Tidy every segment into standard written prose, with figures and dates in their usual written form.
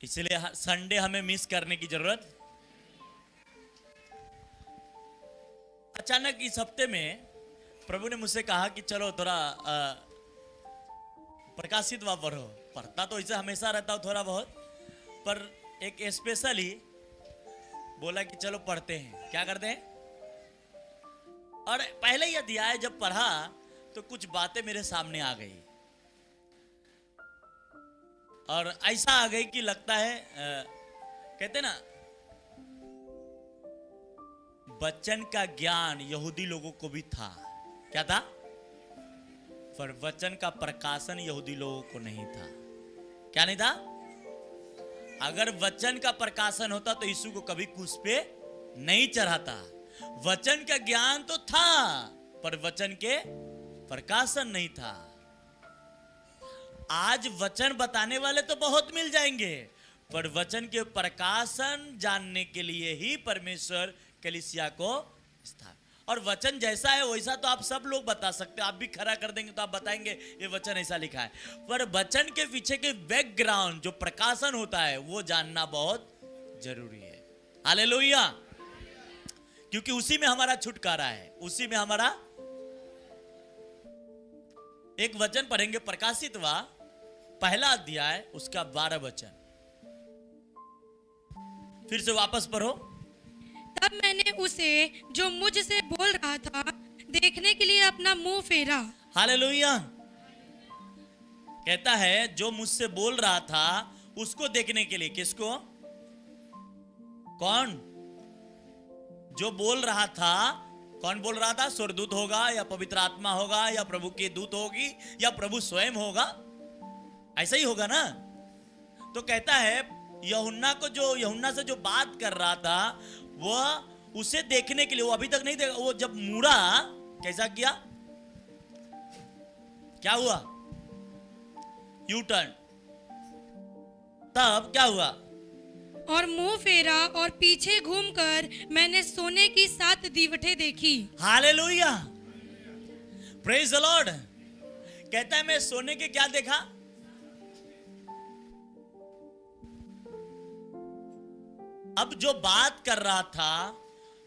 इसलिए संडे हमें मिस करने की जरूरत। अचानक इस हफ्ते में प्रभु ने मुझसे कहा कि चलो थोड़ा प्रकाशित वा पढ़ो। पढ़ता तो इसे हमेशा रहता हूँ थोड़ा बहुत, पर एक स्पेशली बोला कि चलो पढ़ते हैं। क्या करते हैं? और पहले ही अध्याय जब पढ़ा तो कुछ बातें मेरे सामने आ गई, और ऐसा आ गई कि लगता है कहते ना, वचन का ज्ञान यहूदी लोगों को भी था। क्या था? पर वचन का प्रकाशन यहूदी लोगों को नहीं था। क्या नहीं था? अगर वचन का प्रकाशन होता तो यीशु को कभी क्रूस पे नहीं चढ़ाता। वचन का ज्ञान तो था, पर वचन के प्रकाशन नहीं था। आज वचन बताने वाले तो बहुत मिल जाएंगे, पर वचन के प्रकाशन जानने के लिए ही परमेश्वर कलीसिया को स्थान। और वचन जैसा है वैसा तो आप सब लोग बता सकते हो। आप भी खड़ा कर देंगे तो आप बताएंगे ये वचन ऐसा लिखा है, पर वचन के पीछे के बैकग्राउंड जो प्रकाशन होता है वो जानना बहुत जरूरी है। हालेलुया! क्योंकि उसी में हमारा छुटकारा है, उसी में हमारा। एक वचन पढ़ेंगे, प्रकाशित वा पहला अध्याय उसका 12 वचन। फिर से वापस पढ़ो। तब मैंने उसे जो मुझसे बोल रहा था देखने के लिए अपना मुंह फेरा। हालेलुया! कहता है जो मुझसे बोल रहा था उसको देखने के लिए। किसको? कौन जो बोल रहा था? कौन बोल रहा था? स्वर्गदूत होगा या पवित्र आत्मा होगा या प्रभु की दूत होगी या प्रभु स्वयं होगा? ऐसा ही होगा ना। तो कहता है यूहन्ना से जो बात कर रहा था वह उसे देखने के लिए, वो अभी तक नहीं देखा। वो जब मुड़ा, कैसा किया? क्या हुआ? U turn. तब क्या हुआ? और मुंह फेरा और पीछे घूमकर मैंने सोने की 7 दीवटें देखी। हालेलुया! Praise the Lord! कहता है मैं सोने के क्या देखा? अब जो बात कर रहा था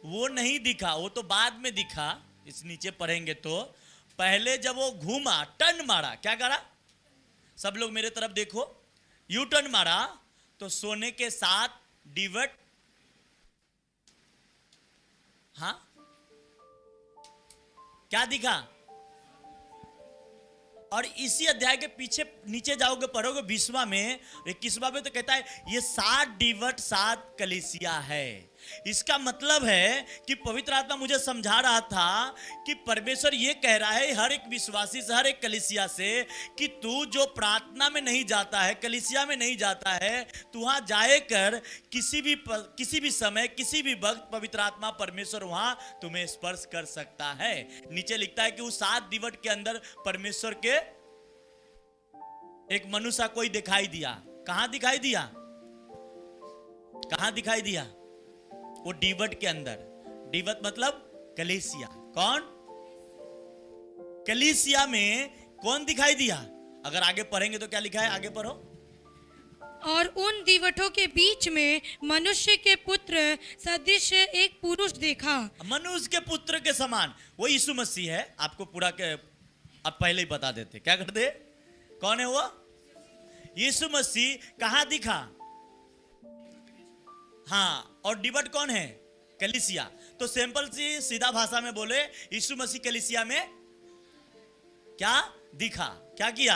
वो नहीं दिखा, वो तो बाद में दिखा। इस नीचे पढ़ेंगे तो पहले जब वो घूमा, टर्न मारा, क्या करा? सब लोग मेरे तरफ देखो। यू टर्न मारा तो सोने के 7 डिवट, हाँ क्या दिखा? और इसी अध्याय के पीछे नीचे जाओगे, पढ़ोगे 20वां में, 21वां में तो कहता है ये 7 डिवट 7 कलीसिया है। इसका मतलब है कि पवित्र आत्मा मुझे समझा रहा था कि परमेश्वर ये कह रहा है हर एक विश्वासी से, हर एक कलीसिया से, कि तू जो प्रार्थना में नहीं जाता है, कलीसिया में नहीं जाता है, तू वहां जाए कर किसी भी समय, किसी भी वक्त पवित्र आत्मा परमेश्वर वहां तुम्हें स्पर्श कर सकता है। नीचे लिखता है कि उस 7 डिवट के अंदर परमेश्वर के एक मनुष्य कोई दिखाई दिया। कहां दिखाई दिया? कहां दिखाई दिया? वो डिवट के अंदर। डिवट मतलब कलीसिया। कौन? कलीसिया में कौन दिखाई दिया? अगर आगे पढ़ेंगे तो क्या लिखा है? आगे पढ़ो। और उन दीवटों के बीच में मनुष्य के पुत्र सदृश एक पुरुष देखा। मनुष्य के पुत्र के समान। वो यीशु मसीह है। आपको पूरा के अब पहले ही बता देते। क्या करते? कौन है वो? यीशु मसीह। कहां दिखा? हाँ। और डिवट कौन है? कलीसिया। तो सिंपल सी सीधा भाषा में बोले, यीशु मसीह कलीसिया में क्या दिखा? क्या किया?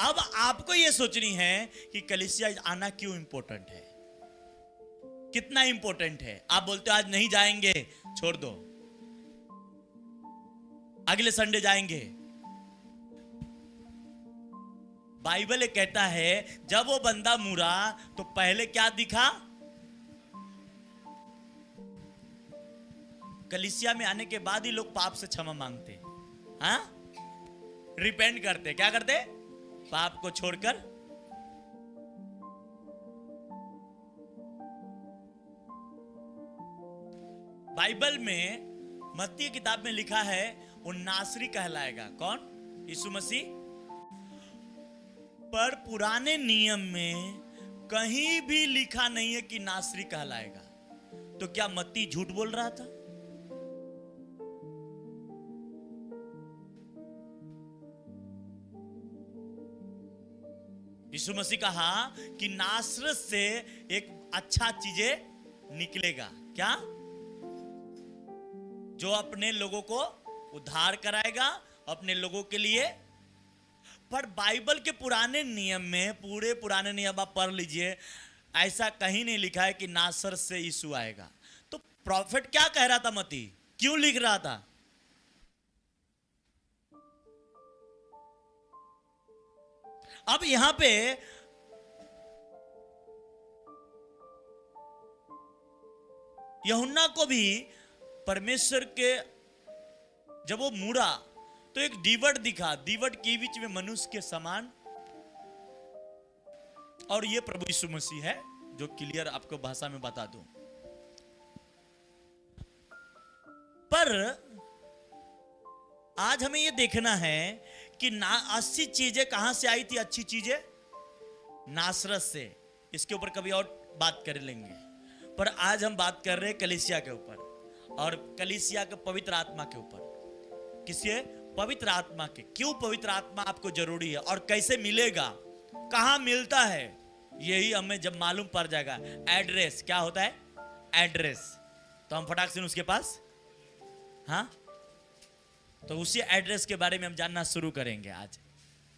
अब आपको यह सोचनी है कि कलीसिया आना क्यों इंपॉर्टेंट है, कितना इंपॉर्टेंट है। आप बोलते हो आज नहीं जाएंगे, छोड़ दो, अगले संडे जाएंगे। बाइबल कहता है जब वो बंदा मुड़ा तो पहले क्या दिखा? कलीसिया में आने के बाद ही लोग पाप से क्षमा मांगते, हाँ, रिपेंट करते। क्या करते? पाप को छोड़कर। बाइबल में मत्ती की किताब में लिखा है वो नासरी कहलाएगा। कौन? यीशु मसीह। पर पुराने नियम में कहीं भी लिखा नहीं है कि नासरी कहलाएगा। तो क्या मत्ती झूठ बोल रहा था? यीशु मसीह कहा कि नासरत से एक अच्छा चीजें निकलेगा। क्या? जो अपने लोगों को उद्धार कराएगा, अपने लोगों के लिए। पर बाइबल के पुराने नियम में, पूरे पुराने नियम आप पढ़ लीजिए, ऐसा कहीं नहीं लिखा है कि नासरत से यीशु आएगा। तो प्रॉफिट क्या कह रहा था मत्ती? क्यों लिख रहा था? अब यहां पे यूहन्ना को भी परमेश्वर के जब वो मुड़ा तो एक दीवट दिखा, दीवट के बीच में मनुष्य के समान, और ये प्रभु यीशु मसीह है, जो क्लियर आपको भाषा में बता दूं। पर आज हमें ये देखना है कि अच्छी चीजें कहां से आई थी? अच्छी चीजें नासरत से। इसके ऊपर कभी और बात कर लेंगे। पर आज हम बात कर रहे हैं कलीसिया के ऊपर, और कलीसिया के पवित्र आत्मा के ऊपर। किसके? पवित्र आत्मा के। क्यों पवित्र आत्मा आपको जरूरी है और कैसे मिलेगा, कहां मिलता है, यही हमें जब मालूम पड़ जाएगा। एड्रेस क्या होता है? एड्रेस। तो हम फटाक से उसके पास, हाँ, तो उसी एड्रेस के बारे में हम जानना शुरू करेंगे आज।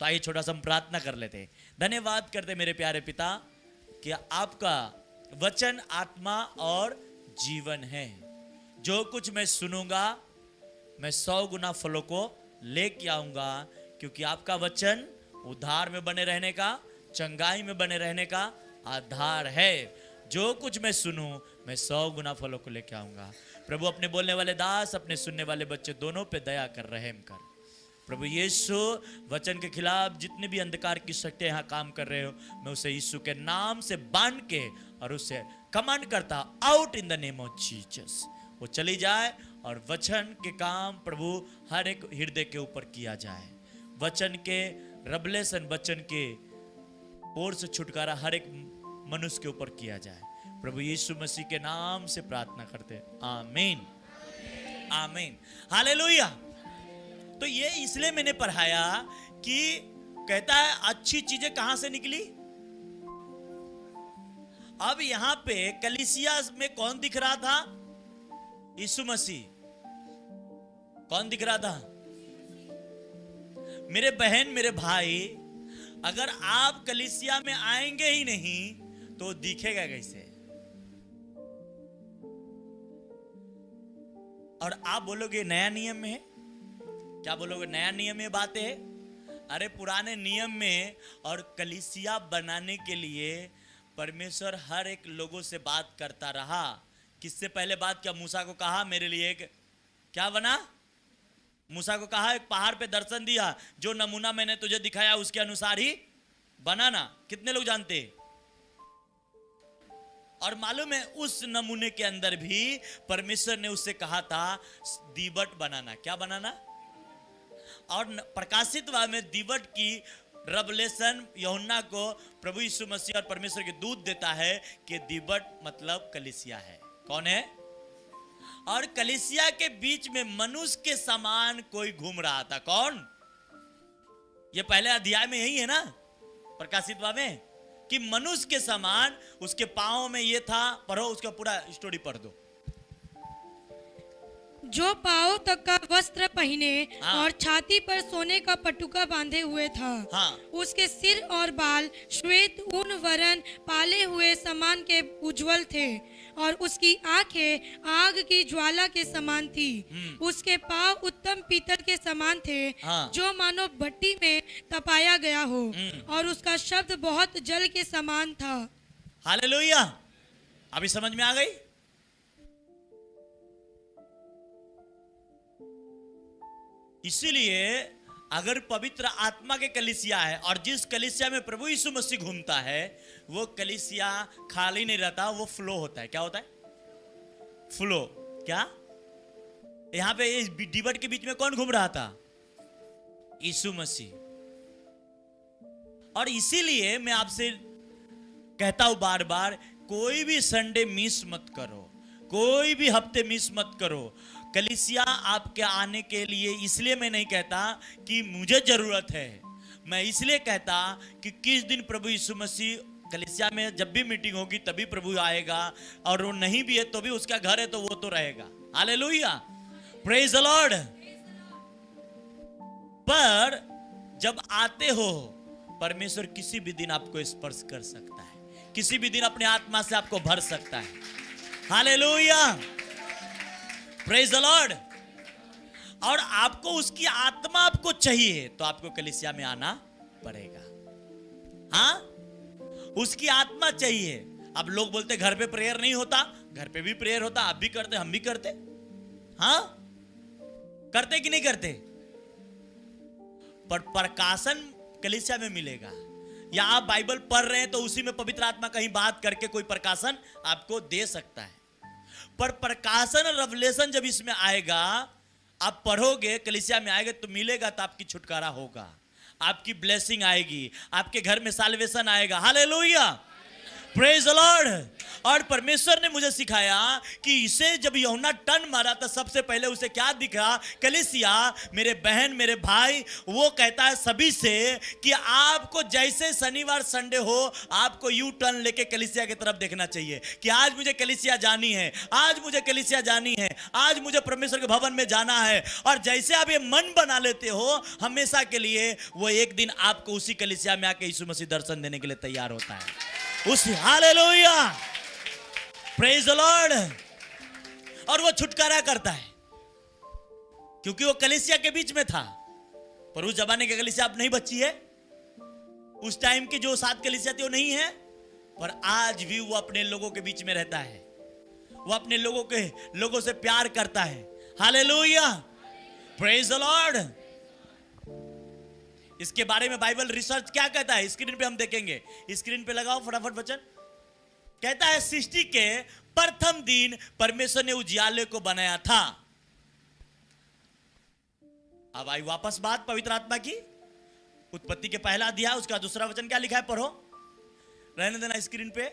तो आइए छोटा सा हम प्रार्थना कर लेते हैं। धन्यवाद करते मेरे प्यारे पिता कि आपका वचन आत्मा और जीवन है। जो कुछ मैं सुनूंगा मैं 100 गुना फलों को लेके आऊंगा, क्योंकि आपका वचन उद्धार में बने रहने का, चंगाई में बने रहने का आधार है। जो कुछ मैं सुनूं मैं 100 गुना फलों को लेके आऊंगा। प्रभु अपने बोलने वाले दास, अपने सुनने वाले बच्चे दोनों पे दया कर, रहम कर। प्रभु यीशु, वचन के खिलाफ जितने भी अंधकार की शक्तियां यहाँ काम कर रहे हो, मैं उसे यीशु के नाम से बांध के और उसे कमांड करता, out in the name of Jesus. वो चली जाए और वचन के काम प्रभु हर एक हृदय के ऊपर किया जाए। वचन के रेवलेशन, वचन के ओर से छुटकारा हर एक मनुष्य के ऊपर किया जाए। प्रभु यीशु मसीह के नाम से प्रार्थना करते, आमीन, आमीन, हालेलुया। तो ये इसलिए मैंने पढ़ाया कि कहता है अच्छी चीजें कहां से निकली। अब यहां पे कलीसिया में कौन दिख रहा था? यीशु मसीह। कौन दिख रहा था? मेरे बहन, मेरे भाई, अगर आप कलीसिया में आएंगे ही नहीं तो दिखेगा कैसे? और आप बोलोगे नया नियम में है। क्या बोलोगे? नया नियम में बात है। अरे पुराने नियम में और कलीसिया बनाने के लिए परमेश्वर हर एक लोगों से बात करता रहा। किससे पहले बात किया? मूसा को कहा मेरे लिए एक क्या बना? मूसा को कहा एक पहाड़ पे दर्शन दिया, जो नमूना मैंने तुझे दिखाया उसके अनुसार ही बनाना। कितने लोग जानते? और मालूम है उस नमूने के अंदर भी परमेश्वर ने उससे कहा था दीवट बनाना। क्या बनाना? और प्रकाशित वाक्य में दीवट की रेवलेशन यूहन्ना को प्रभु यीशु मसीह और परमेश्वर के दूत देता है कि दीवट मतलब कलीसिया है। कौन है? और कलीसिया के बीच में मनुष्य के समान कोई घूम रहा था। कौन? ये पहले अध्याय में यही है ना, प्रकाशित वाक्य में, कि मनुष्य के समान उसके पांव में ये था। पढ़ो, उसका पूरा स्टोरी पढ़ दो। जो पांव तक का वस्त्र पहने हाँ। और छाती पर सोने का पटुका बांधे हुए था। हाँ। उसके सिर और बाल श्वेत ऊन वरन पाले हुए समान के उज्जवल थे, और उसकी आंखें आग की ज्वाला के समान थी। उसके पांव उत्तम पीतल के समान थे, हाँ। जो मानो भट्टी में तपाया गया हो, और उसका शब्द बहुत जल के समान था। हालेलुया। अभी समझ में आ गई? इसीलिए अगर पवित्र आत्मा के कलीसिया है और जिस कलीसिया में प्रभु यीशु मसीह घूमता है, वो कलीसिया खाली नहीं रहता, वो फ्लो होता है। क्या होता है? फ्लो। क्या? यहां पे इस डिबट के बीच में कौन घूम रहा था? यीशु मसीह। और इसीलिए मैं आपसे, कहता हूं बार बार, कोई भी संडे मिस मत करो, कोई भी हफ्ते मिस मत करो। कलीसिया आपके आने के लिए इसलिए मैं नहीं कहता कि मुझे जरूरत है, मैं इसलिए कहता कि किस दिन प्रभु यीशु मसीह कलीसिया में जब भी मीटिंग होगी तभी प्रभु आएगा, और वो नहीं भी है तो भी उसका घर है तो वो तो रहेगा। Hallelujah, praise the Lord. पर जब आते हो, परमेश्वर किसी भी दिन आपको स्पर्श कर सकता है, किसी भी दिन अपने आत्मा से आपको भर सकता है। Hallelujah, praise the Lord. और आपको उसकी आत्मा आपको चाहिए तो आपको कलीसिया में आना पड़ेगा। हाँ, उसकी आत्मा चाहिए। अब लोग बोलते घर पे प्रेयर नहीं होता, घर पे भी प्रेयर होता, आप भी करते, हम भी करते। हाँ, करते कि नहीं करते? पर प्रकाशन कलीसिया में मिलेगा, या आप बाइबल पढ़ रहे हैं तो उसी में पवित्र आत्मा कहीं बात करके कोई प्रकाशन आपको दे सकता है। पर प्रकाशन रेवलेशन जब इसमें आएगा, आप पढ़ोगे, कलीसिया में आएगा तो मिलेगा, तो आपकी छुटकारा होगा, आपकी ब्लेसिंग आएगी, आपके घर में साल्वेशन आएगा। Hallelujah, praise the Lord. और परमेश्वर ने मुझे सिखाया कि इसे जब यूहन्ना टर्न मारा तो सबसे पहले उसे क्या दिखा? कलीसिया, मेरे बहन, मेरे भाई, वो कहता है सभी से कि आपको जैसे शनिवार संडे हो, आपको यू टर्न लेके कलीसिया की तरफ देखना चाहिए कि आज मुझे कलीसिया जानी है, आज मुझे कलीसिया जानी है, आज मुझे परमेश्वर के भवन में जाना है। और जैसे आप ये मन बना लेते हो हमेशा के लिए, वो एक दिन आपको उसी कलीसिया में आके यीशु मसीह दर्शन देने के लिए तैयार होता है। उस हालेलुया, प्रेज द लॉर्ड। और वो छुटकारा करता है, क्योंकि वो कलीसिया के बीच में था। पर उस जमाने की कलीसिया अब नहीं बची है, उस टाइम की जो 7 कलीसिया थी वो नहीं है। पर आज भी वो अपने लोगों के बीच में रहता है, वो अपने लोगों से प्यार करता है। Hallelujah, praise the Lord. इसके बारे में बाइबल रिसर्च क्या कहता है, स्क्रीन पे हम देखेंगे। स्क्रीन पे लगाओ फटाफट वचन। कहता है, सृष्टि के प्रथम दिन परमेश्वर ने उजियाले को बनाया था। अब आई वापस बात पवित्र आत्मा की। उत्पत्ति के पहला अध्याय उसका दूसरा वचन क्या लिखा है, पढ़ो, रहने देना स्क्रीन पे।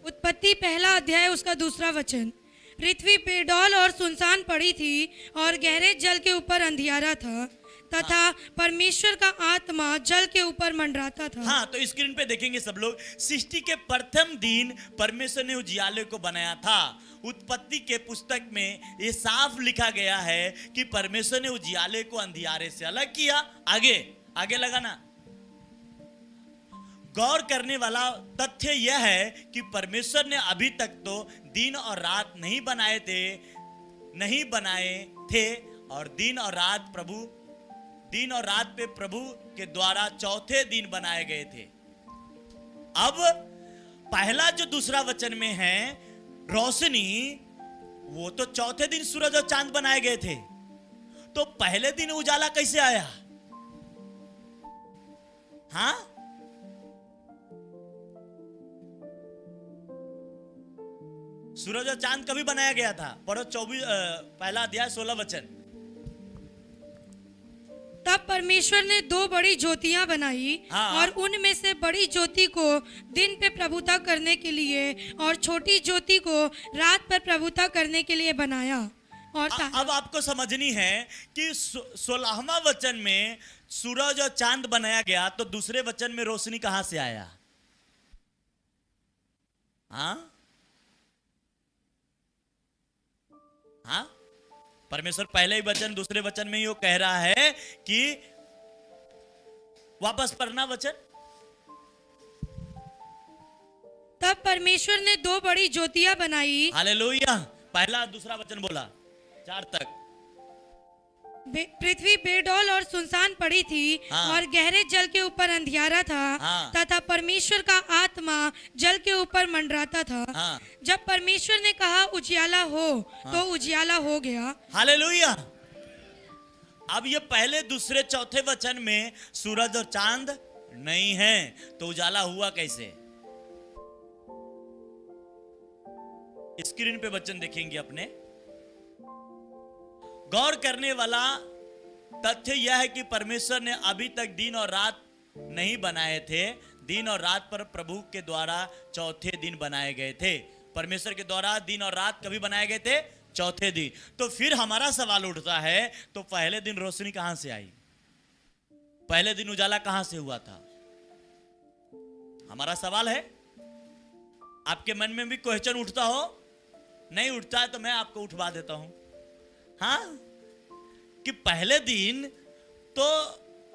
उत्पत्ति पहला अध्याय उसका दूसरा वचन। पृथ्वी बेडौल और सुनसान पड़ी थी और गहरे जल के ऊपर अंधियारा था, तथा परमेश्वर का आत्मा जल के ऊपर मंडराता था। हाँ, तो स्क्रीन पे देखेंगे सब लोग। सृष्टि के प्रथम दिन परमेश्वर ने उजियाले को बनाया था। उत्पत्ति के पुस्तक में ये साफ लिखा गया है कि परमेश्वर ने उजियाले को अंधियारे से अलग किया। आगे लगाना। गौर करने वाला तथ्य यह है कि परमेश्वर ने अभी तक तो दिन और रात नहीं बनाए थे, और दिन और रात पे प्रभु के द्वारा चौथे दिन बनाए गए थे। अब पहला जो दूसरा वचन में है, रोशनी, वो तो चौथे दिन सूरज और चांद बनाए गए थे। तो पहले दिन उजाला कैसे आया? हाँ, सूरज और चांद कभी बनाया गया था? पढ़ो पहला अध्याय 16 वचन। तब परमेश्वर ने 2 बड़ी ज्योतियां बनाई, हाँ। और उनमें से बड़ी ज्योति को दिन पे प्रभुता करने के लिए और छोटी ज्योति को रात पर प्रभुता करने के लिए बनाया। और अब आपको समझनी है कि 16वां वचन में सूरज और चांद बनाया गया, तो दूसरे वचन में रोशनी कहां से आया? हाँ, परमेश्वर पहले ही वचन दूसरे वचन में यो कह रहा है कि वापस पढ़ना वचन। तब परमेश्वर ने 2 बड़ी ज्योतियां बनाई। हालेलुया, पहला दूसरा वचन बोला 4 तक। पृथ्वी बेडौल और सुनसान पड़ी थी, हाँ। और गहरे जल के ऊपर अंधियारा था, हाँ। तथा परमेश्वर का आत्मा जल के ऊपर मंडराता था। हाँ। जब परमेश्वर ने कहा उजियाला हो, तो उजियाला हो गया। हालेलुया। अब ये पहले दूसरे चौथे वचन में सूरज और चांद नहीं है, तो उजाला हुआ कैसे? स्क्रीन पे वचन देखेंगे अपने। गौर करने वाला तथ्य यह है कि परमेश्वर ने अभी तक दिन और रात नहीं बनाए थे, दिन और रात पर प्रभु के द्वारा चौथे दिन बनाए गए थे। परमेश्वर के द्वारा दिन और रात कभी बनाए गए थे? चौथे दिन। तो फिर हमारा सवाल उठता है, तो पहले दिन रोशनी कहां से आई? पहले दिन उजाला कहां से हुआ था? हमारा सवाल है। आपके मन में भी क्वेश्चन उठता हो? नहीं उठता है तो मैं आपको उठवा देता हूं। हाँ, कि पहले दिन तो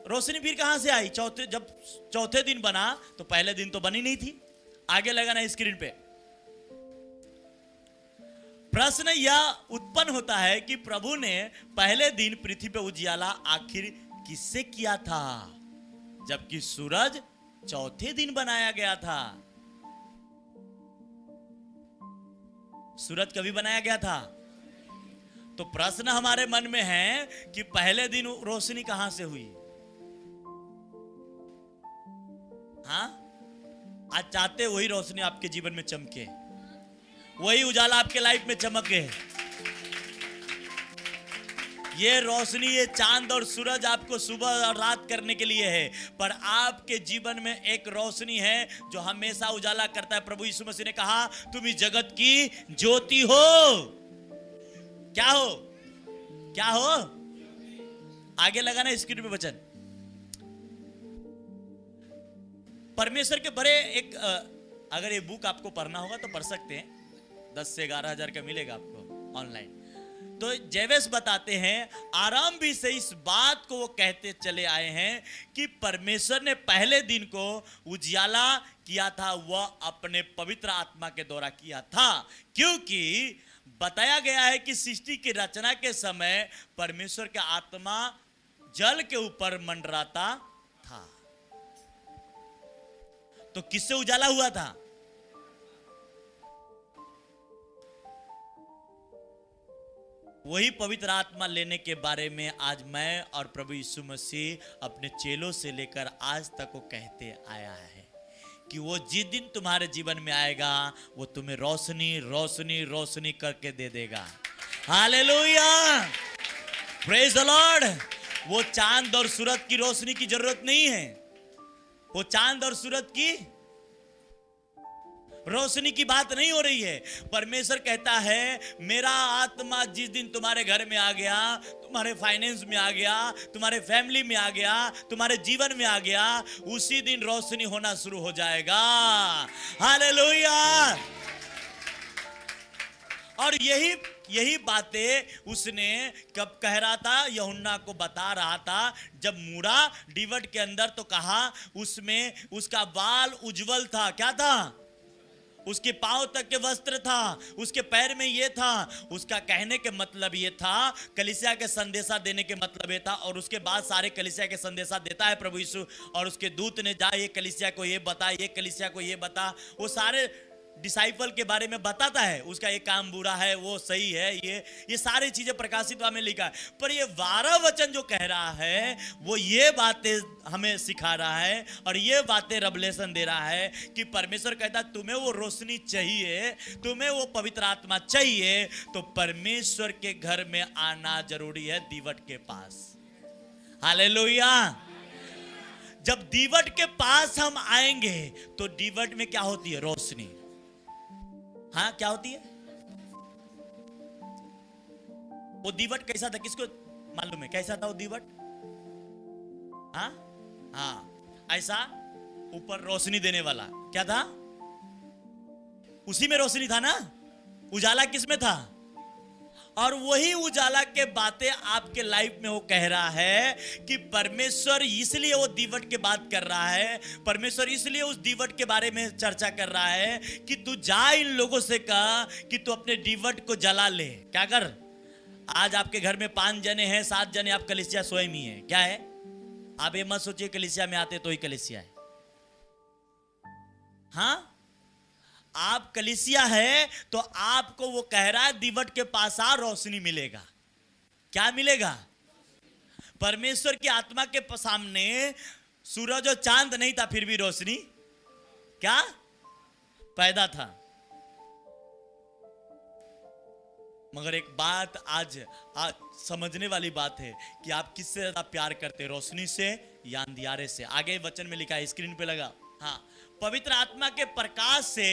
रोशनी फिर कहां से आई? जब चौथे दिन बना तो पहले दिन तो बनी नहीं थी। आगे लगाना स्क्रीन पे। प्रश्न यह उत्पन्न होता है कि प्रभु ने पहले दिन पृथ्वी पे उजियाला आखिर किससे किया था, जबकि सूरज चौथे दिन बनाया गया था? सूरज कभी बनाया गया था? तो प्रश्न हमारे मन में है कि पहले दिन रोशनी कहां से हुई? हाँ, आज चाहते वही रोशनी आपके जीवन में चमके, वही उजाला आपके लाइफ में चमके। ये रोशनी, ये चांद और सूरज आपको सुबह और रात करने के लिए है, पर आपके जीवन में एक रोशनी है जो हमेशा उजाला करता है। प्रभु यीशु मसीह ने कहा, तुम इस जगत की ज्योति हो। क्या हो? क्या हो? आगे लगाना स्क्रीन पे वचन। परमेश्वर के बड़े एक अगर ये बुक आपको पढ़ना होगा तो पढ़ सकते हैं, 10 से 11 हजार का मिलेगा आपको ऑनलाइन। तो जेवेस बताते हैं, आरंभ से इस बात को वो कहते चले आए हैं कि परमेश्वर ने पहले दिन को उजियाला किया था, वह अपने पवित्र आत्मा के द्वारा किया था, क्योंकि बताया गया है कि सृष्टि की रचना के समय परमेश्वर का आत्मा जल के ऊपर मंडराता था। तो किससे उजाला हुआ था? वही पवित्र आत्मा लेने के बारे में आज मैं और प्रभु यीशु मसीह अपने चेलों से लेकर आज तक को कहते आया है कि वो जिस दिन तुम्हारे जीवन में आएगा वो तुम्हें रोशनी रोशनी रोशनी करके दे देगा। Hallelujah, praise the Lord. वो चांद और सूरज की रोशनी की जरूरत नहीं है, वो चांद और सूरज की रोशनी की बात नहीं हो रही है। परमेश्वर कहता है, मेरा आत्मा जिस दिन तुम्हारे घर में आ गया, तुम्हारे फाइनेंस में आ गया, तुम्हारे फैमिली में आ गया, तुम्हारे जीवन में आ गया, उसी दिन रोशनी होना शुरू हो जाएगा। हालेलुया। और यही बातें उसने कब कह रहा था? यूहन्ना को बता रहा था जब मूड़ा डिवट के अंदर, तो कहा उसमें उसका बाल उज्जवल था। क्या था? उसके पांव तक के वस्त्र था, उसके पैर में ये था। उसका कहने के मतलब ये था, कलीसिया के संदेशा देने के मतलब ये था। और उसके बाद सारे कलीसिया के संदेशा देता है प्रभु यीशु, और उसके दूत ने जा ये कलीसिया को ये बता, ये कलीसिया को ये बता, वो सारे डिसाइपल के बारे में बताता है। उसका ये काम बुरा है, वो सही है, ये सारी चीजें प्रकाशित में लिखा है। पर ये 12 वचन जो कह रहा है वो ये बातें हमें सिखा रहा है और ये बातें रेवलेशन दे रहा है कि परमेश्वर कहता है तुम्हें वो रोशनी चाहिए, तुम्हें वो पवित्र आत्मा चाहिए, तो परमेश्वर के घर में आना जरूरी है दीवट के पास। हालेलुया। जब दीवट के पास हम आएंगे तो दीवट में क्या होती है? रोशनी। हाँ, क्या होती है? वो दीवट कैसा था? किसको मालूम है कैसा था वो दीवट? हाँ हाँ, ऐसा ऊपर रोशनी देने वाला। क्या था? उसी में रोशनी था ना। उजाला किस में था? और वही उजाला के बातें आपके लाइफ में वो कह रहा है कि परमेश्वर इसलिए वो दीवट के बात कर रहा है, परमेश्वर इसलिए उस दीवट के बारे में चर्चा कर रहा है कि तू जा इन लोगों से कहा कि तू अपने दीवट को जला ले। क्या कर? आज आपके घर में 5 जने हैं, 7 जने आप कलीसिया स्वयं ही है। क्या है? आप ये मत सोचिए कलीसिया में आते तो ही कलीसिया है। हाँ, आप कलीसिया है तो आपको वो कह रहा है दीवट के पास आ, रोशनी मिलेगा। क्या मिलेगा? परमेश्वर की आत्मा के सामने सूरज और चांद नहीं था, फिर भी रोशनी क्या पैदा था। मगर एक बात आज समझने वाली बात है कि आप किससे ज्यादा प्यार करते हैं, रोशनी से या अंधियारे से? आगे वचन में लिखा है, स्क्रीन पे लगा। हाँ, पवित्र आत्मा के प्रकाश से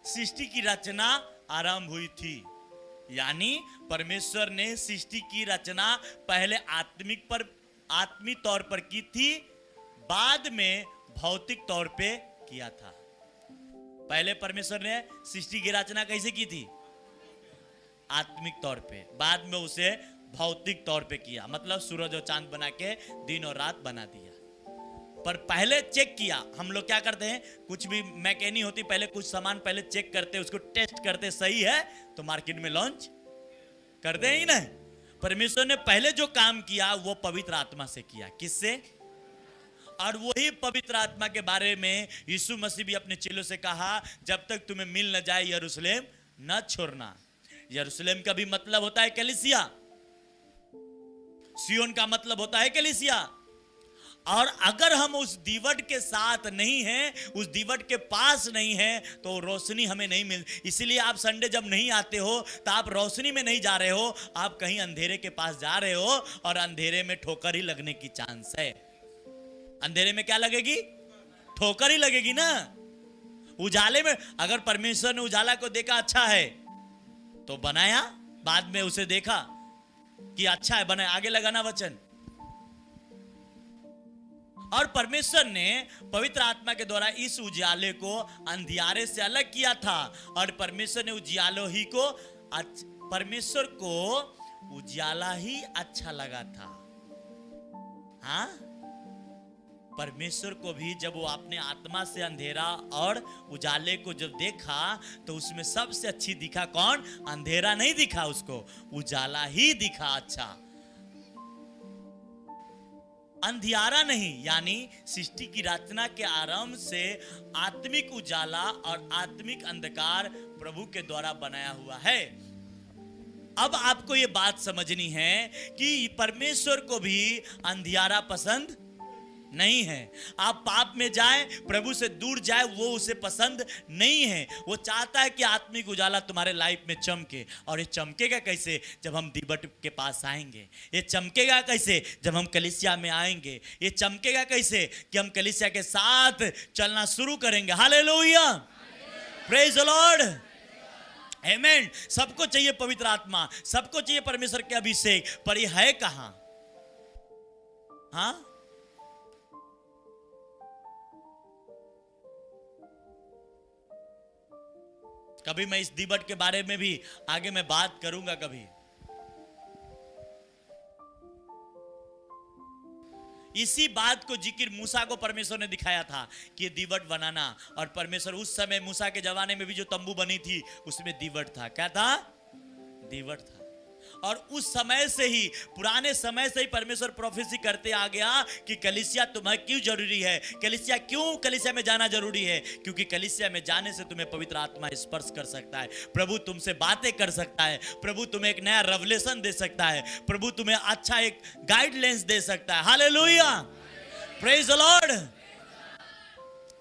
सृष्टि की रचना आरंभ हुई थी। यानी परमेश्वर ने सृष्टि की रचना पहले आत्मिक तौर पर की थी, बाद में भौतिक तौर पे किया था। पहले परमेश्वर ने सृष्टि की रचना कैसे की थी? आत्मिक तौर पे, बाद में उसे भौतिक तौर पे किया, मतलब सूरज और चांद बना के दिन और रात बना दिया। पर पहले चेक किया। हम लोग क्या करते हैं, कुछ भी मैकेनी होती, पहले कुछ सामान पहले चेक करते, उसको टेस्ट करते, सही है तो मार्केट में लॉन्च करते ही नहीं। परमेश्वर ने पहले जो काम किया वो पवित्र आत्मा से किया। किससे? और वही पवित्र आत्मा के बारे में यीशु मसीह भी अपने चेलों से कहा, जब तक तुम्हें मिल न जाए यरूशलेम न छोड़ना। यरूशलेम का भी मतलब होता है कलीसिया, सियोन का मतलब होता है कलीसिया। और अगर हम उस दीवट के साथ नहीं हैं, उस दीवट के पास नहीं हैं, तो रोशनी हमें नहीं मिल। इसीलिए आप संडे जब नहीं आते हो तो आप रोशनी में नहीं जा रहे हो, आप कहीं अंधेरे के पास जा रहे हो, और अंधेरे में ठोकर ही लगने की चांस है। अंधेरे में क्या लगेगी? ठोकर ही लगेगी ना। उजाले में, अगर परमेश्वर ने उजाला को देखा अच्छा है तो बनाया, बाद में उसे देखा कि अच्छा है, बनाया, आगे लगाना वचन। और परमेश्वर ने पवित्र आत्मा के द्वारा इस उजाले को अंधियारे से अलग किया था, और परमेश्वर ने उजालो ही को, परमेश्वर को उजाला ही अच्छा लगा था। हाँ, परमेश्वर को भी जब वो अपने आत्मा से अंधेरा और उजाले को जब देखा तो उसमें सबसे अच्छी दिखा कौन? अंधेरा नहीं दिखा उसको, उजाला ही दिखा अच्छा, अंधियारा नहीं। यानी सृष्टि की रचना के आरंभ से आत्मिक उजाला और आत्मिक अंधकार प्रभु के द्वारा बनाया हुआ है। अब आपको यह बात समझनी है कि परमेश्वर को भी अंधियारा पसंद नहीं है। आप पाप में जाए, प्रभु से दूर जाए, वो उसे पसंद नहीं है। वो चाहता है कि आत्मिक उजाला तुम्हारे लाइफ में चमके। और ये चमकेगा कैसे? जब हम दीवट के पास आएंगे। ये चमकेगा कैसे? जब हम कलीसिया में आएंगे। ये चमकेगा कैसे? कि हम कलीसिया के साथ चलना शुरू करेंगे। हालेलुया, प्रेज द लॉर्ड, आमेन। सबको चाहिए पवित्र आत्मा, सबको चाहिए परमेश्वर के अभिषेक, पर ये है कहां? हाँ, कभी मैं इस दीवट के बारे में भी आगे मैं बात करूंगा कभी। इसी बात को जिक्र मूसा को परमेश्वर ने दिखाया था कि ये दीवट बनाना। और परमेश्वर उस समय, मूसा के जमाने में भी जो तंबू बनी थी उसमें दीवट था। क्या था? दीवट था। और उस समय से ही, पुराने समय से ही परमेश्वर प्रोफेसी करते आ गया कि कलीसिया तुम्हें क्यों जरूरी है, कलीसिया क्यों, कलीसिया में जाना जरूरी है, क्योंकि कलीसिया में जाने से तुम्हें पवित्र आत्मा स्पर्श कर सकता है, प्रभु तुमसे बातें कर सकता है, प्रभु तुम्हें एक नया रेवलेशन दे सकता है, प्रभु तुम्हें अच्छा एक गाइडलाइंस दे सकता है। Hallelujah, praise the Lord.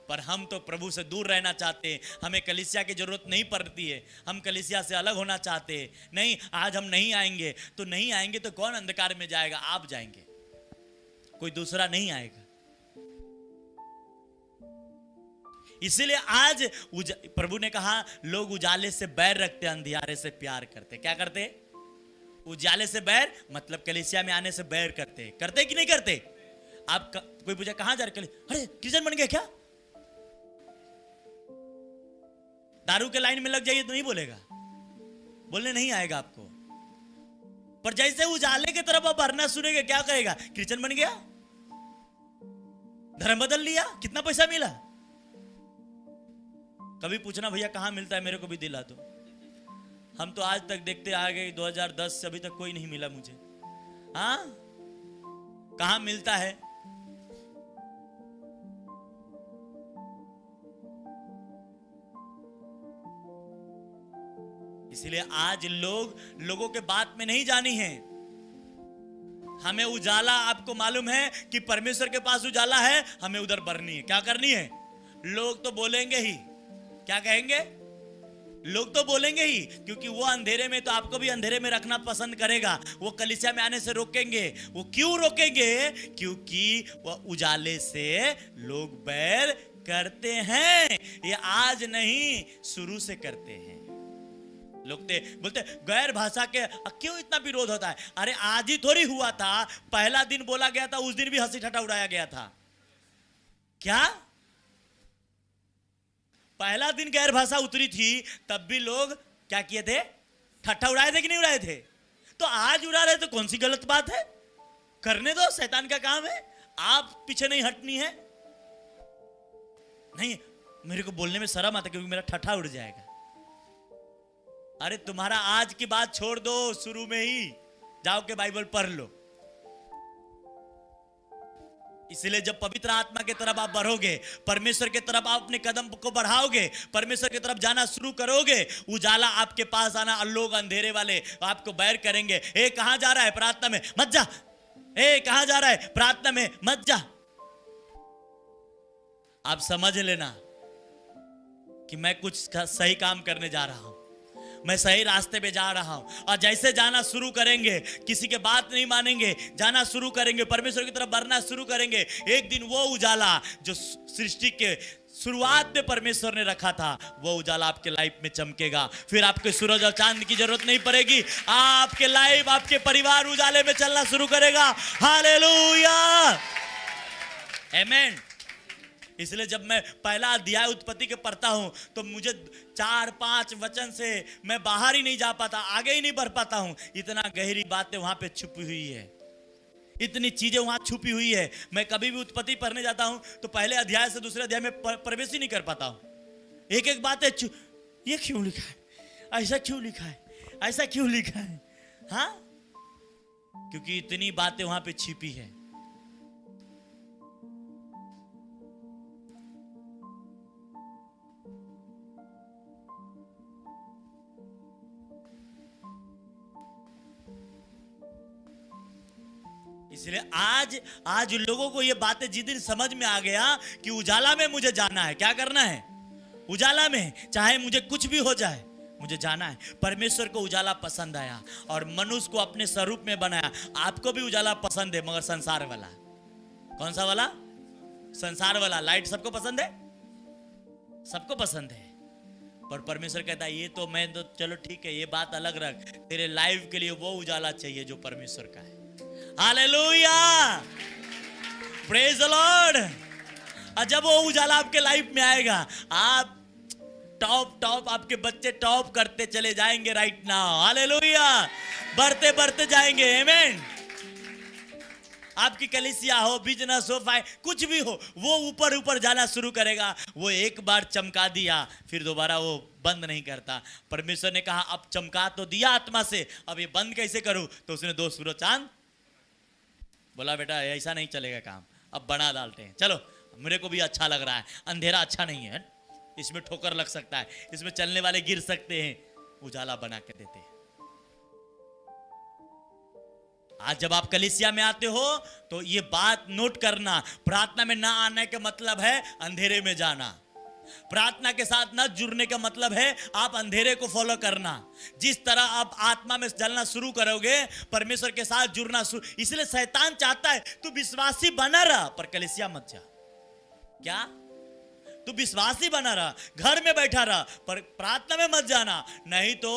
पर हम तो प्रभु से दूर रहना चाहते हैं, हमें कलीसिया की जरूरत नहीं पड़ती है, हम कलीसिया से अलग होना चाहते हैं। नहीं, आज हम नहीं आएंगे तो नहीं आएंगे, तो कौन अंधकार में जाएगा? आप जाएंगे, कोई दूसरा नहीं आएगा। इसीलिए आज प्रभु ने कहा, लोग उजाले से बैर रखते, अंधियारे से प्यार करते। क्या करते? उजाले से बैर, मतलब कलीसिया में आने से बैर करते। करते कि नहीं करते? आप कोई पूछा कहां जा रहे? अरे क्रिश्चियन बन गया क्या? दारू के लाइन में लग जाइए तो नहीं बोलेगा, बोलने नहीं आएगा आपको। पर जैसे उजाले की तरफ आप भरना सुनेंगे, क्या कहेगा? क्रिश्चियन बन गया, धर्म बदल लिया, कितना पैसा मिला? कभी पूछना भैया कहां मिलता है, मेरे को भी दिला दो। हम तो आज तक देखते आ गए, 2010 से अभी तक कोई नहीं मिला मुझे। हाँ, कहां मिलता है? इसलिए आज लोगों के बात में नहीं जानी है। हमें उजाला, आपको मालूम है कि परमेश्वर के पास उजाला है, हमें उधर बढ़नी है। क्या करनी है? लोग तो बोलेंगे ही, क्या कहेंगे? लोग तो बोलेंगे ही, क्योंकि वो अंधेरे में, तो आपको भी अंधेरे में रखना पसंद करेगा। वो कलीसिया में आने से रोकेंगे। वो क्यों रोकेंगे? क्योंकि वो उजाले से लोग बैर करते हैं, ये आज नहीं शुरू से करते हैं। लोग बोलते गैर भाषा के क्यों इतना विरोध होता है? अरे आज ही थोड़ी हुआ था, पहला दिन बोला गया था, उस दिन भी हंसी ठट्ठा उड़ाया गया था। क्या पहला दिन गैर भाषा उतरी थी तब भी लोग क्या किए थे? ठट्ठा उड़ाए थे कि नहीं उड़ाए थे? तो आज उड़ा रहे तो कौन सी गलत बात है? करने दो, शैतान का काम है, आप पीछे नहीं हटनी है। नहीं, मेरे को बोलने में शर्म आता क्योंकि मेरा ठट्ठा उड़ जाएगा। अरे तुम्हारा आज की बात छोड़ दो, शुरू में ही जाओ के बाइबल पढ़ लो। इसलिए जब पवित्र आत्मा की तरफ आप बढ़ोगे, परमेश्वर की तरफ आप अपने कदम को बढ़ाओगे, परमेश्वर की तरफ जाना शुरू करोगे, उजाला आपके पास आना, लोग अंधेरे वाले आपको बैर करेंगे। ए कहां जा रहा है? प्रार्थना में मत जा। ए कहां जा रहा है? प्रार्थना में मत जा। आप समझ लेना कि मैं कुछ सही काम करने जा रहा हूं, मैं सही रास्ते पे जा रहा हूं। और जैसे जाना शुरू करेंगे, किसी के बात नहीं मानेंगे, जाना शुरू करेंगे, परमेश्वर की तरफ बढ़ना शुरू करेंगे, एक दिन वो उजाला जो सृष्टि के शुरुआत में परमेश्वर ने रखा था, वो उजाला आपके लाइफ में चमकेगा। फिर आपके सूरज और चांद की जरूरत नहीं पड़ेगी, आपके लाइफ, आपके परिवार उजाले में चलना शुरू करेगा। हालेलुया, आमेन। इसलिए जब मैं पहला अध्याय उत्पत्ति के पढ़ता हूं तो मुझे 4-5 वचन से मैं बाहर ही नहीं जा पाता, आगे ही नहीं बढ़ पाता हूं। इतना गहरी बातें वहां पे छुपी हुई है, इतनी चीजें वहां छुपी हुई है। मैं कभी भी उत्पत्ति पढ़ने जाता हूं तो पहले अध्याय से दूसरे अध्याय में प्रवेश ही नहीं कर पाता हूं। एक एक बात है, ये क्यों लिखा है, ऐसा क्यों लिखा है, ऐसा क्यों लिखा है? हाँ, क्योंकि इतनी बातें वहां पे छिपी है। इसलिए आज लोगों को ये बातें जिस दिन समझ में आ गया कि उजाला में मुझे जाना है, क्या करना है? उजाला में, चाहे मुझे कुछ भी हो जाए, मुझे जाना है। परमेश्वर को उजाला पसंद आया और मनुष्य को अपने स्वरूप में बनाया। आपको भी उजाला पसंद है, मगर संसार वाला। कौन सा वाला? संसार वाला। लाइट सबको पसंद है, सबको पसंद है, पर परमेश्वर कहता है ये तो मैं तो चलो ठीक है, ये बात अलग रख, तेरे लाइफ के लिए वो उजाला चाहिए जो परमेश्वर का है। Hallelujah, praise the Lord. और जब वो उजाला आपके लाइफ में आएगा, आप टॉप आपके बच्चे टॉप करते चले जाएंगे राइट नाउ। हालेलुया, बढ़ते बढ़ते जाएंगे। आमेन। आपकी कलीसिया हो, बिजनेस हो, कुछ भी हो, वो ऊपर ऊपर जाना शुरू करेगा। वो एक बार चमका दिया, फिर दोबारा वो बंद नहीं करता। परमेश्वर ने कहा अब चमका तो दिया आत्मा से, अब ये बंद कैसे करूं? तो उसने 2 सूरज चांद बोला, बेटा ऐसा नहीं चलेगा काम, अब बना डालते हैं। चलो, मेरे को भी अच्छा लग रहा है, अंधेरा अच्छा नहीं है, इसमें ठोकर लग सकता है, इसमें चलने वाले गिर सकते हैं, उजाला बना के देते हैं। आज जब आप कलीसिया में आते हो तो ये बात नोट करना, प्रार्थना में ना आने का मतलब है अंधेरे में जाना। प्रार्थना के साथ न जुड़ने का मतलब है आप अंधेरे को फॉलो करना। जिस तरह आप आत्मा में जलना शुरू करोगे, परमेश्वर के साथ जुड़ना शुरू। इसलिए शैतान चाहता है तू विश्वासी बना रहा पर कलीसिया मत जा। क्या? तू विश्वासी बना रहा, घर में बैठा रहा, पर प्रार्थना में मत जाना, नहीं तो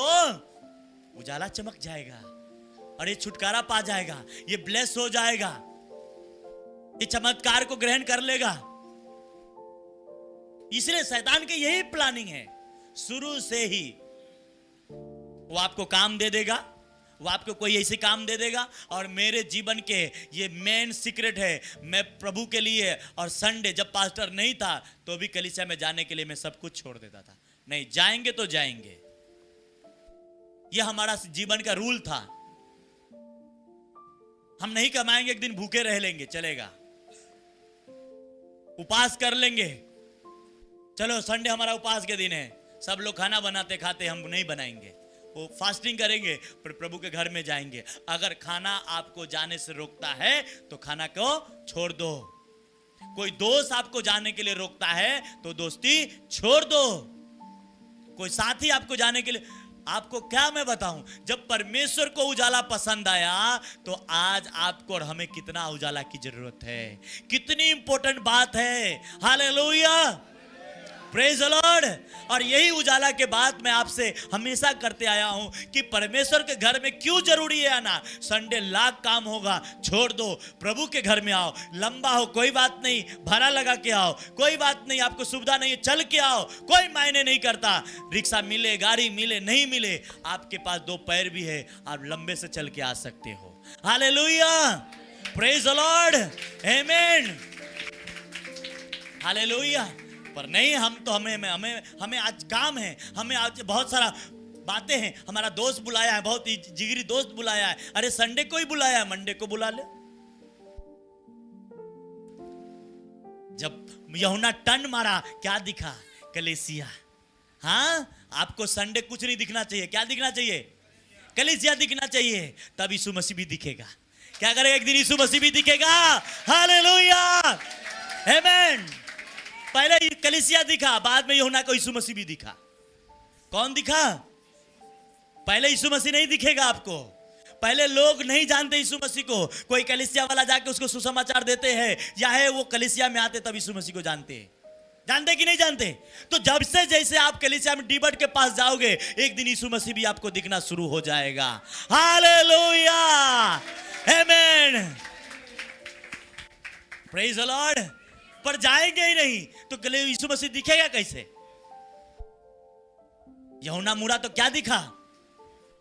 उजाला चमक जाएगा और ये छुटकारा पा जाएगा, ये ब्लेस हो जाएगा, ये चमत्कार को ग्रहण कर लेगा। इसलिए शैतान की यही प्लानिंग है शुरू से ही। वो आपको काम दे देगा, वो आपको कोई ऐसे काम दे देगा। और मेरे जीवन के ये मेन सीक्रेट है, मैं प्रभु के लिए, और संडे जब पास्टर नहीं था तो भी कलीसिया में जाने के लिए मैं सब कुछ छोड़ देता था। नहीं, जाएंगे तो जाएंगे, ये हमारा जीवन का रूल था। हम नहीं कमाएंगे, एक दिन भूखे रह लेंगे, चलेगा, उपास कर लेंगे, चलो संडे हमारा उपास के दिन है, सब लोग खाना बनाते खाते, हम नहीं बनाएंगे, वो फास्टिंग करेंगे, पर प्रभु के घर में जाएंगे। अगर खाना आपको जाने से रोकता है तो खाना को छोड़ दो। कोई दोस्त आपको जाने के लिए रोकता है तो दोस्ती छोड़ दो। कोई साथी आपको जाने के लिए, आपको क्या मैं बताऊं, जब परमेश्वर को उजाला पसंद आया तो आज आपको और हमें कितना उजाला की जरूरत है, कितनी इंपॉर्टेंट बात है। Hallelujah, praise the Lord. और यही उजाला के बाद मैं आपसे हमेशा करते आया हूं कि परमेश्वर के घर में क्यों जरूरी है आना। संडे लाख काम होगा, छोड़ दो, प्रभु के घर में आओ। लंबा हो कोई बात नहीं, भाड़ा लगा के आओ, कोई बात नहीं, आपको सुविधा नहीं है चल के आओ, कोई मायने नहीं करता। रिक्शा मिले, गाड़ी मिले, नहीं मिले, आपके पास दो पैर भी है, आप लंबे से चल के आ सकते हो। Hallelujah, praise the lord, amen, hallelujah. पर नहीं, हम तो हमें आज काम है, हमें आज बहुत सारा बातें हैं। हमारा दोस्त बुलाया है, बहुत ही जिगरी दोस्त बुलाया है। अरे संडे को ही बुलाया है, मंडे को बुला ले। जब यूहन्ना टन मारा, क्या दिखा? कलीसिया। हाँ, आपको संडे कुछ नहीं दिखना चाहिए, क्या दिखना चाहिए? कलीसिया दिखना चाहिए। तब यीशु मसीह भी दिखेगा। क्या करेगा? एक दिन यीशु मसीह भी दिखेगा। हालेलुया, आमेन। पहले कलीसिया दिखा, बाद में यूहन्ना को यीशु मसीह भी दिखा। कौन दिखा? पहले यीशु मसीह नहीं दिखेगा आपको। पहले लोग नहीं जानते यीशु मसीह को। कोई कलीसिया वाला जाके उसको सुसमाचार देते हैं, या है वो कलीसिया में आते तब यीशु मसीह को जानते हैं। जानते कि नहीं जानते? तो जब से जैसे आप कलीसिया में डीबट के पास जाओगे, एक दिन यीशु मसीह भी आपको दिखना शुरू हो जाएगा। Hallelujah, amen, praise the Lord. पर जाएंगे ही नहीं तो यीशु मसीह दिखेगा कैसे? यूहन्ना मुड़ा तो क्या दिखा?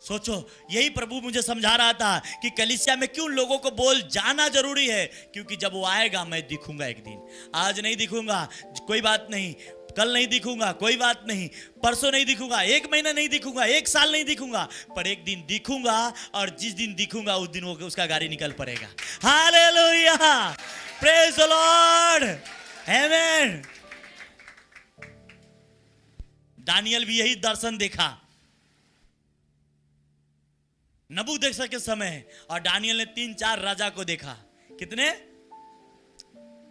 सोचो, यही प्रभु मुझे समझा रहा था कि कलीसिया में क्यों लोगों को बोल जाना जरूरी है। क्योंकि जब वो आएगा मैं दिखूंगा एक दिन। आज नहीं दिखूंगा, कोई बात नहीं, कल नहीं दिखूंगा, कोई बात नहीं, परसों नहीं दिखूंगा, एक महीना नहीं दिखूंगा, एक साल नहीं दिखूंगा, पर एक दिन दिखूंगा। और जिस दिन दिखूंगा उस दिन वो उसका गाड़ी निकल पड़ेगा। Hallelujah, praise the lord, amen. Daniel भी यही दर्शन देखा नबूकदनेस्सर के समय, और दानियल ने 3-4 राजा को देखा। कितने?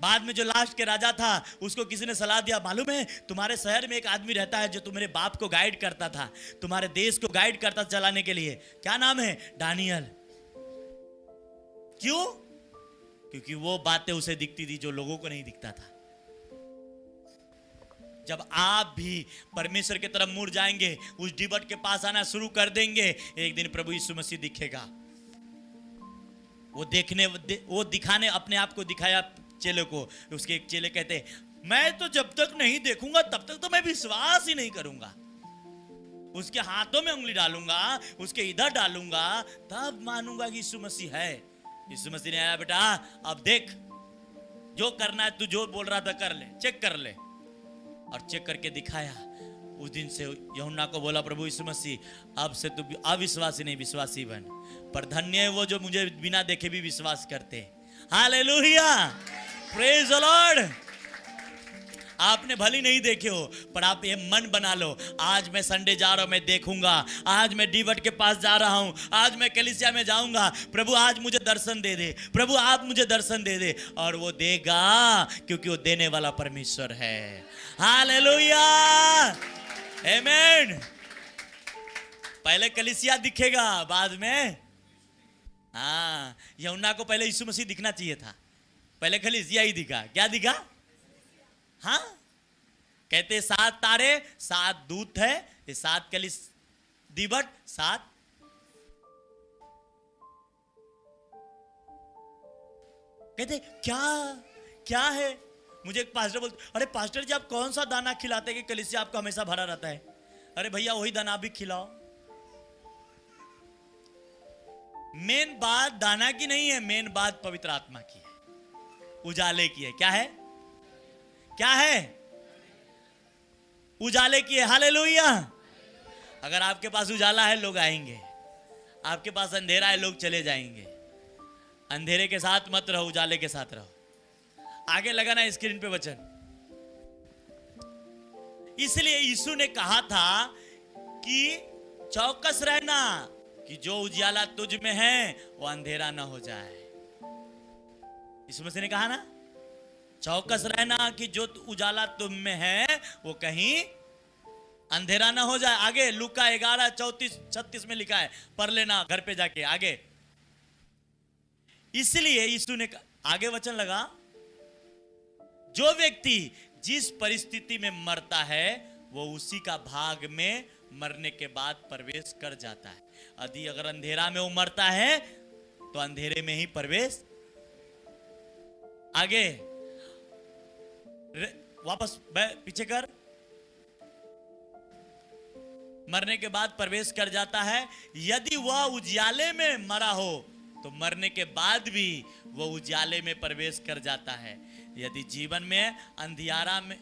बाद में जो लास्ट के राजा था उसको किसी ने सलाह दिया, मालूम है तुम्हारे शहर में एक आदमी रहता है जो तुम्हारे बाप को गाइड करता था, तुम्हारे देश को गाइड करता चलाने के लिए। क्या नाम है? दानियल। क्यों? क्योंकि वो बातें उसे दिखती थी जो लोगों को नहीं दिखता था। जब आप भी परमेश्वर की तरफ मुड़ जाएंगे, उस डिबट के पास आना शुरू कर देंगे, एक दिन प्रभु यीशु मसीह दिखेगा। वो दिखाने अपने आप को दिखाया चेले को। उसके एक चेले कहते, मैं तो जब तक नहीं देखूंगा तब तक तो मैं विश्वास ही नहीं करूंगा। उसके हाथों में उंगली डालूंगा, उसके इधर डालूंगा, तब मानूंगा कि यीशु मसीह है। यीशु मसीह ने आया, बेटा अब देख, जो करना है तू जो बोल रहा था कर ले, चेक कर ले। और चेक करके दिखाया। उस दिन से यूहन्ना को बोला प्रभु यीशु मसीह, अब से तू अविश्वासी नहीं विश्वासी बन। पर धन्य है वो जो मुझे बिना देखे भी विश्वास करते। Hallelujah, praise the Lord. आपने भली नहीं देखे हो, पर आप ये मन बना लो, आज मैं संडे जा रहा हूं, मैं देखूंगा। आज मैं डीवट के पास जा रहा हूं, आज मैं कलीसिया में जाऊंगा। प्रभु आज मुझे दर्शन दे दे, प्रभु आप मुझे दर्शन दे दे। और वो देगा, क्योंकि वो देने वाला परमेश्वर है। हालेलुया, आमेन। पहले कलीसिया दिखेगा, बाद में हाँ, यूहन्ना को पहले यीशु मसीह दिखना चाहिए था, पहले कलीसिया ही दिखा। क्या दिखा? हाँ, कहते 7 तारे 7 दूत है, ये 7 दीवट 7। कहते क्या है? मुझे एक पास्टर बोलते, अरे पास्टर जी आप कौन सा दाना खिलाते हैं कि कलीसिया आपका हमेशा भरा रहता है? अरे भैया वही दाना भी खिलाओ। मेन बात दाना की नहीं है, मेन बात पवित्र आत्मा की है, उजाले की है। क्या है? क्या है? उजाले की है। हालेलुया। अगर आपके पास उजाला है लोग आएंगे, आपके पास अंधेरा है लोग चले जाएंगे। अंधेरे के साथ मत रहो, उजाले के साथ रहो। आगे लगा ना स्क्रीन पे वचन। इसलिए यीशु ने कहा था कि चौकस रहना कि जो उजाला तुझ में है वो अंधेरा ना हो जाए। यीशु मसीह ने कहा ना, चौकस रहना कि जो उजाला तुम में है वो कहीं अंधेरा ना हो जाए। आगे लूका 11:34-36 में लिखा है, पढ़ लेना घर पे जाके आगे। इसलिए यीशु ने आगे वचन लगा, जो व्यक्ति जिस परिस्थिति में मरता है वो उसी का भाग में मरने के बाद प्रवेश कर जाता है। यदि अगर अंधेरा में वो मरता है तो अंधेरे में ही प्रवेश। आगे वापस पीछे कर, मरने के बाद प्रवेश कर जाता है। यदि वह उजियाले में मरा हो तो मरने के बाद भी वह उजियाले में प्रवेश कर जाता है। यदि जीवन में अंधियारा में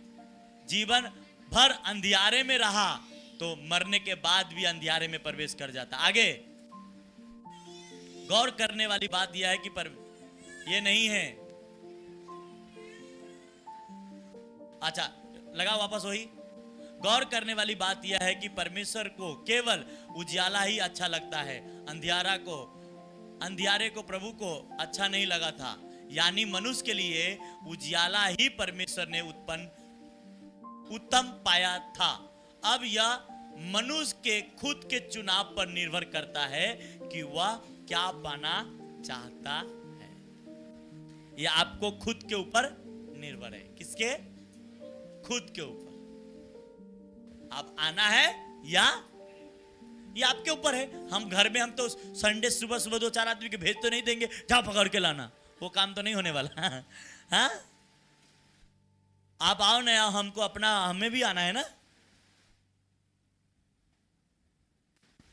जीवन भर अंधियारे में रहा तो मरने के बाद भी अंधियारे में प्रवेश कर जाता। आगे गौर करने वाली बात यह है कि ये नहीं है। अच्छा लगा वापस वही। गौर करने वाली बात यह है कि परमेश्वर को केवल उजियाला ही अच्छा लगता है, अंधियारे को प्रभु को अच्छा नहीं लगा था। यानी मनुष्य के लिए उजियाला ही परमेश्वर ने उत्तम पाया था। अब यह मनुष्य के खुद के चुनाव पर निर्भर करता है कि वह क्या पाना चाहता है। यह आपको खुद के ऊपर निर्भर है। किसके? खुद के ऊपर। आप आना है या ये आपके ऊपर है। हम घर में हम तो संडे सुबह सुबह 2-4 आदमी के भेज तो नहीं देंगे, जाओ पकड़ के लाना, वो काम तो नहीं होने वाला। हाँ? आप आओ ना, हमको अपना, हमें भी आना है ना।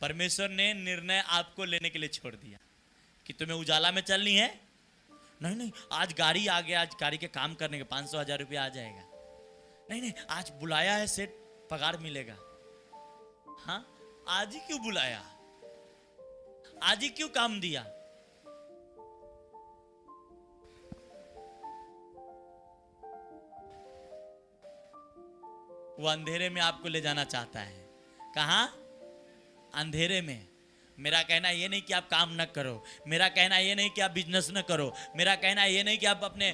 परमेश्वर ने निर्णय आपको लेने के लिए छोड़ दिया कि तुम्हें उजाला में चलनी है। नहीं, आज गाड़ी आ गया, आज गाड़ी के काम करने के 500-1000 रुपया आ जाएगा। नहीं, आज बुलाया है सेठ, पगार मिलेगा। हाँ, आज ही क्यों बुलाया, आज ही क्यों काम दिया? वो अंधेरे में आपको ले जाना चाहता है। कहां? अंधेरे में। मेरा कहना ये नहीं कि आप काम न करो, मेरा कहना ये नहीं कि आप बिजनेस न करो, मेरा कहना ये नहीं कि आप अपने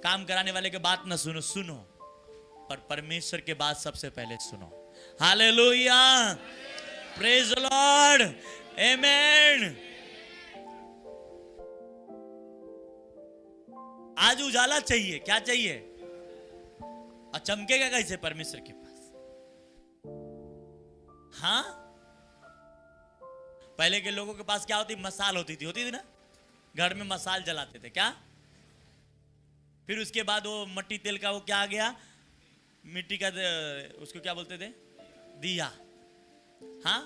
काम कराने वाले के बात न सुनो, पर परमेश्वर के बात सबसे पहले सुनो। हालेलुया, प्रेज द लॉर्ड, आमेन। आज उजाला चाहिए, क्या चाहिए? और चमकेगा कैसे? परमेश्वर के पास। हाँ, पहले के लोगों के पास क्या होती? मसाल होती थी ना, घर में मसाल जलाते थे। क्या? फिर उसके बाद वो मट्टी तेल का वो क्या आ गया, मिट्टी का, उसको क्या बोलते थे? दिया। हाँ,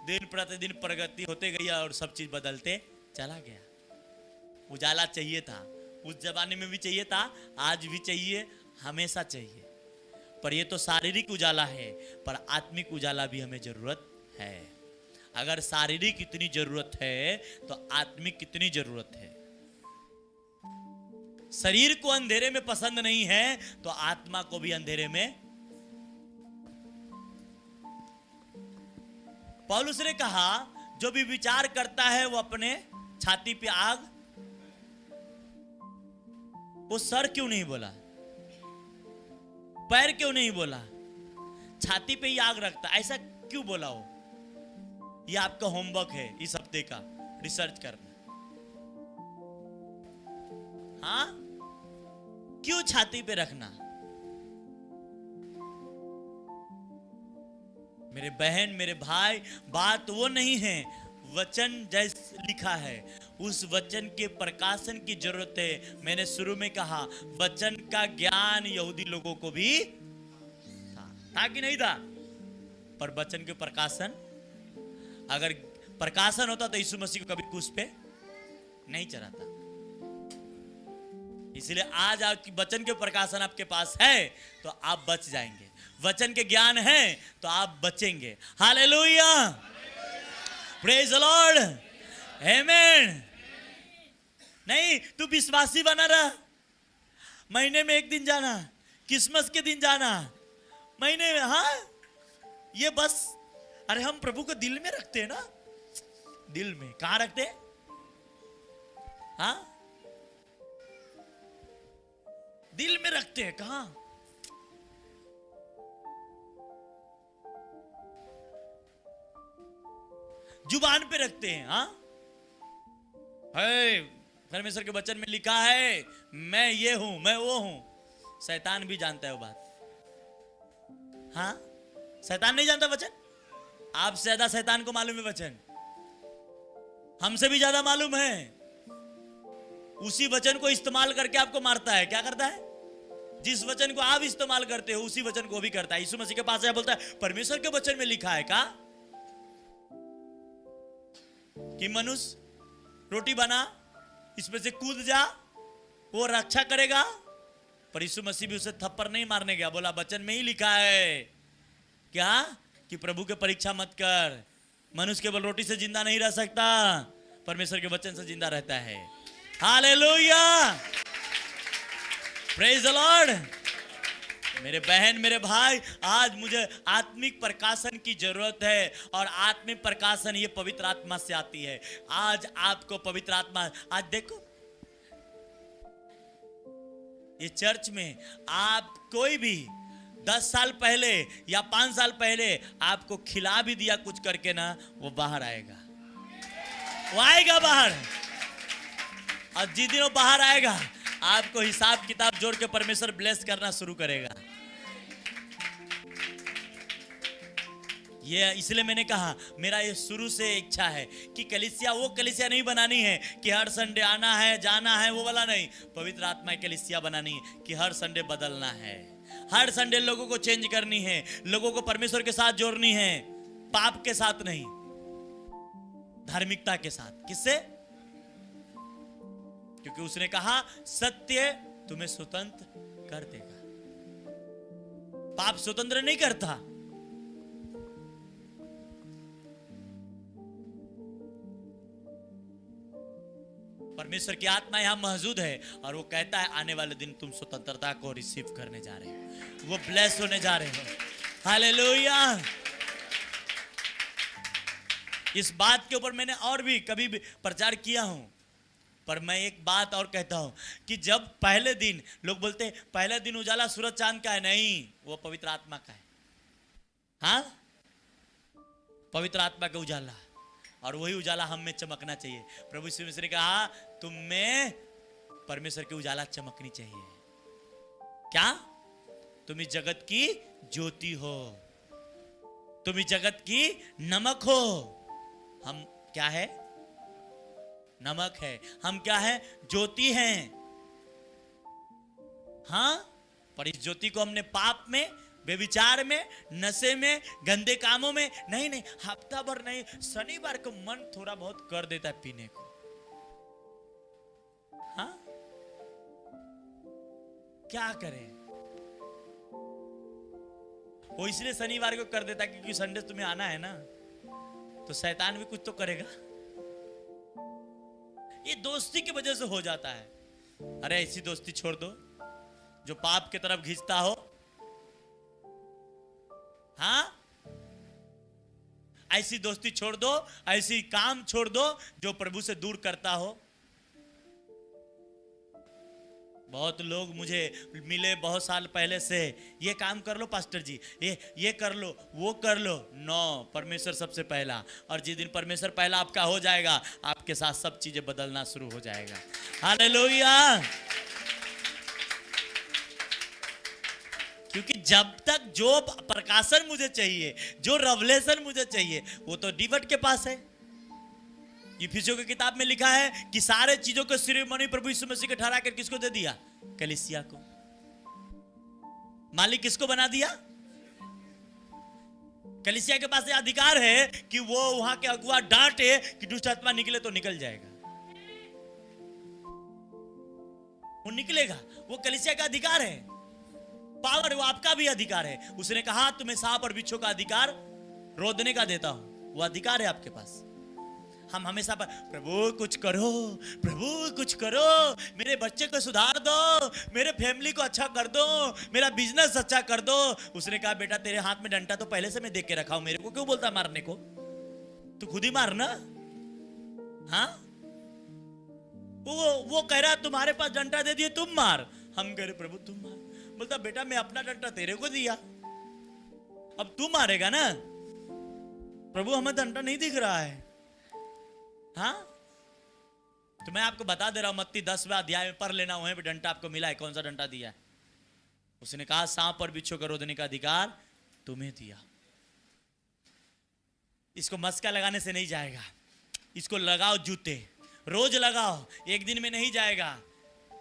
दिन प्रतिदिन प्रगति होते गई और सब चीज बदलते चला गया। उजाला चाहिए था, उस जमाने में भी चाहिए था, आज भी चाहिए, हमेशा चाहिए। पर ये तो शारीरिक उजाला है, पर आत्मिक उजाला भी हमें जरूरत है। अगर शारीरिक इतनी जरूरत है तो आत्मिक कितनी जरूरत है। शरीर को अंधेरे में पसंद नहीं है तो आत्मा को भी अंधेरे में। पौलुस ने कहा, जो भी विचार करता है वो अपने छाती पे आग। वो सर क्यों नहीं बोला, पैर क्यों नहीं बोला, छाती पे ही आग रखता, ऐसा क्यों बोला? हो, यह आपका होमवर्क है इस हफ्ते का, रिसर्च करना। हाँ, क्यों छाती पे रखना? मेरे बहन, मेरे भाई, बात वो नहीं है। वचन जैसे लिखा है उस वचन के प्रकाशन की जरूरत है। मैंने शुरू में कहा, वचन का ज्ञान यहूदी लोगों को भी था कि नहीं था? पर वचन के प्रकाशन, अगर प्रकाशन होता तो यीशु मसीह को कभी क्रूस पे नहीं चढ़ाता। इसलिए आज आपकी वचन के प्रकाशन आपके पास है तो आप बच जाएंगे। वचन के ज्ञान है तो आप बचेंगे। हालेलुया, प्रेज द लॉर्ड, आमेन। नहीं, तू विश्वासी बना रहा। महीने में एक दिन जाना, क्रिसमस के दिन जाना, महीने में। हाँ, ये बस, अरे हम प्रभु को दिल में रखते हैं ना। दिल में कहां रखते हैं? हाँ, दिल में रखते हैं। कहां? जुबान पे रखते हैं। हाँ, है परमेश्वर के वचन में लिखा है मैं ये हूं, मैं वो हूं। शैतान भी जानता है वो बात। हाँ, शैतान नहीं जानता वचन? आपसे ज्यादा शैतान को मालूम है वचन, हमसे भी ज्यादा मालूम है। उसी वचन को इस्तेमाल करके आपको मारता है। क्या करता है? जिस वचन को आप इस्तेमाल करते हो उसी वचन को भी करता है। यीशु मसीह के पास आया, बोलता है परमेश्वर के वचन में लिखा है का कि मनुष्य रोटी बना, इसमें से कूद जा, वो रक्षा करेगा। पर यीशु मसीह भी उसे थप्पड़ नहीं मारने गया, बोला वचन में ही लिखा है क्या कि प्रभु के परीक्षा मत कर। मनुष्य केवल रोटी से जिंदा नहीं रह सकता, परमेश्वर के वचन से जिंदा रहता है। Hallelujah, praise the Lord. मेरे बहन, मेरे भाई, आज मुझे आत्मिक प्रकाशन की जरूरत है, और आत्मिक प्रकाशन ये पवित्र आत्मा से आती है। आज आपको पवित्र आत्मा, आज देखो ये चर्च में आप कोई भी 10 साल पहले या 5 साल पहले आपको खिला भी दिया कुछ करके ना, वो बाहर आएगा, वो आएगा बाहर। और जिस दिन वो बाहर आएगा आपको हिसाब किताब जोड़ के परमेश्वर ब्लेस करना शुरू करेगा। ये इसलिए मैंने कहा मेरा ये शुरू से इच्छा है कि कलीसिया वो कलीसिया नहीं बनानी है कि हर संडे आना है जाना है, वो वाला नहीं। पवित्र आत्मा की कलीसिया बनानी है कि हर संडे बदलना है, हर संडे लोगों को चेंज करनी है, लोगों को परमेश्वर के साथ जोड़नी है, पाप के साथ नहीं, धार्मिकता के साथ। किससे? क्योंकि उसने कहा सत्य तुम्हें स्वतंत्र कर देगा। पाप स्वतंत्र नहीं करता। परमेश्वर की आत्मा यहां मौजूद है और वो कहता है आने वाले दिन तुम स्वतंत्रता को रिसीव करने जा रहे हो, वो ब्लेस होने जा रहे हो। हालेलुया। इस बात के ऊपर मैंने और भी कभी भी प्रचार किया हूं, पर मैं एक बात और कहता हूं कि जब पहले दिन लोग बोलते हैं पहले दिन उजाला सूरज चांद का है, नहीं, वो पवित्र आत्मा का है। हाँ, पवित्र आत्मा का उजाला, और वही उजाला हम में चमकना चाहिए। प्रभु यीशु मसीह ने कहा तुम में परमेश्वर की उजाला चमकनी चाहिए। क्या? तुम इस जगत की ज्योति हो, तुम इस जगत की नमक हो। हम क्या है? नमक है। हम क्या है? ज्योति हैं। हाँ, पर इस ज्योति को हमने पाप में, व्यभिचार में, नशे में, गंदे कामों में नहीं, हफ्ता भर नहीं, शनिवार को मन थोड़ा बहुत कर देता है पीने को। हाँ, क्या करें? वो इसलिए शनिवार को कर देता है क्योंकि संडे तुम्हें आना है ना, तो शैतान भी कुछ तो करेगा। ये दोस्ती की वजह से हो जाता है। अरे ऐसी दोस्ती छोड़ दो जो पाप की तरफ खींचता हो। हाँ, ऐसी दोस्ती छोड़ दो, ऐसी काम छोड़ दो जो प्रभु से दूर करता हो। बहुत लोग मुझे मिले बहुत साल पहले से, ये काम कर लो पास्टर जी, ये कर लो, वो कर लो। नो, परमेश्वर सबसे पहला। और जिस दिन परमेश्वर पहला आपका हो जाएगा, आपके साथ सब चीजें बदलना शुरू हो जाएगा। हालेलुया। क्योंकि जब तक जो प्रकाशन मुझे चाहिए, जो रेवलेशन मुझे चाहिए, वो तो डिवट के पास है। इफिसियों की किताब में लिखा है कि सारे चीजों को शिरोमणि प्रभु यीशु मसीह को ठहरा कर किसको दे दिया? कलीसिया को। मालिक किसको बना दिया? कलीसिया के पास ये अधिकार है कि वो वहां के अगुआ डांटे कि दुष्ट आत्मा निकले तो निकल जाएगा, वो निकलेगा। वो कलीसिया का अधिकार है, पावर, वो आपका भी अधिकार है। उसने कहा तुम्हें सांप और बिच्छू का अधिकार रोदने का देता हूं, वो अधिकार है आपके पास। हम हमेशा प्रभु कुछ करो, प्रभु कुछ करो, मेरे बच्चे को सुधार दो, मेरे फैमिली को अच्छा कर दो, मेरा बिजनेस अच्छा कर दो। उसने कहा बेटा तेरे हाथ में डंडा तो पहले से मैं देख के रखा हूं, मेरे को क्यों बोलता मारने को? तू खुद ही मारना। हाँ, वो कह रहा तुम्हारे पास डंडा दे दिए तुम मार। हम कह रहे प्रभु तुम मार। बोलता बेटा मैं अपना डंडा तेरे को दिया, अब तू मारेगा ना। प्रभु हमें डंडा नहीं दिख रहा है, हाँ, तो मैं आपको बता दे रहा हूं, मत्ती 10वें अध्याय में पढ़ लेना, वहीं पे डंडा आपको मिला है। कौन सा डंडा दिया है? उसने कहा सांप और बिच्छू को रोकने का अधिकार तुम्हें दिया। इसको मस्का लगाने से नहीं जाएगा, इसको लगाओ जूते, रोज लगाओ। एक दिन में नहीं जाएगा,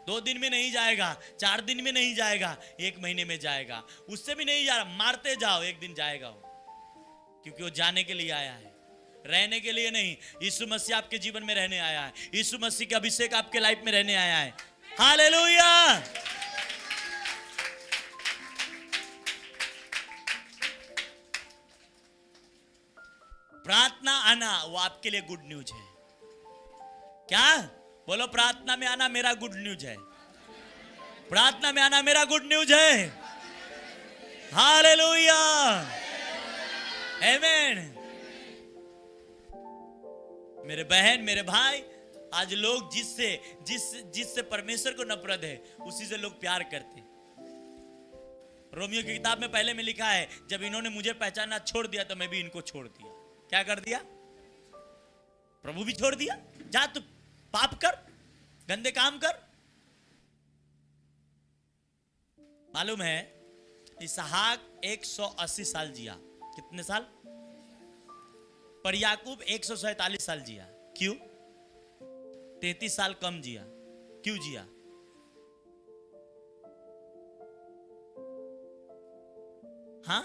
2 दिन में नहीं जाएगा, 4 दिन में नहीं जाएगा, 1 महीने में जाएगा, उससे भी नहीं जा रहा, मारते जाओ, एक दिन जाएगा वो। क्योंकि वो जाने के लिए आया है, रहने के लिए नहीं। यीशु मसीह आपके जीवन में रहने आया है, यीशु मसीह का अभिषेक आपके लाइफ में रहने आया है। हालेलुया। प्रार्थना आना वो आपके लिए गुड न्यूज है। क्या बोलो? प्रार्थना में आना मेरा गुड न्यूज है। प्रार्थना में आना मेरा गुड न्यूज है। हालेलुया, आमीन। मेरे बहन, मेरे भाई, आज लोग जिससे परमेश्वर को नफरत है, उसी से लोग प्यार करते। रोमियो की किताब में पहले में लिखा है, जब इन्होंने मुझे पहचानना छोड़ दिया तो मैं भी इनको छोड़ दिया। क्या कर दिया? प्रभु भी छोड़ दिया। जा तू पाप कर, गंदे काम कर। मालूम है इसहाक 180 साल जिया। कितने साल? पर याकूब 147 साल जिया। क्यों? 33 साल कम जिया। क्यों जिया? हाँ,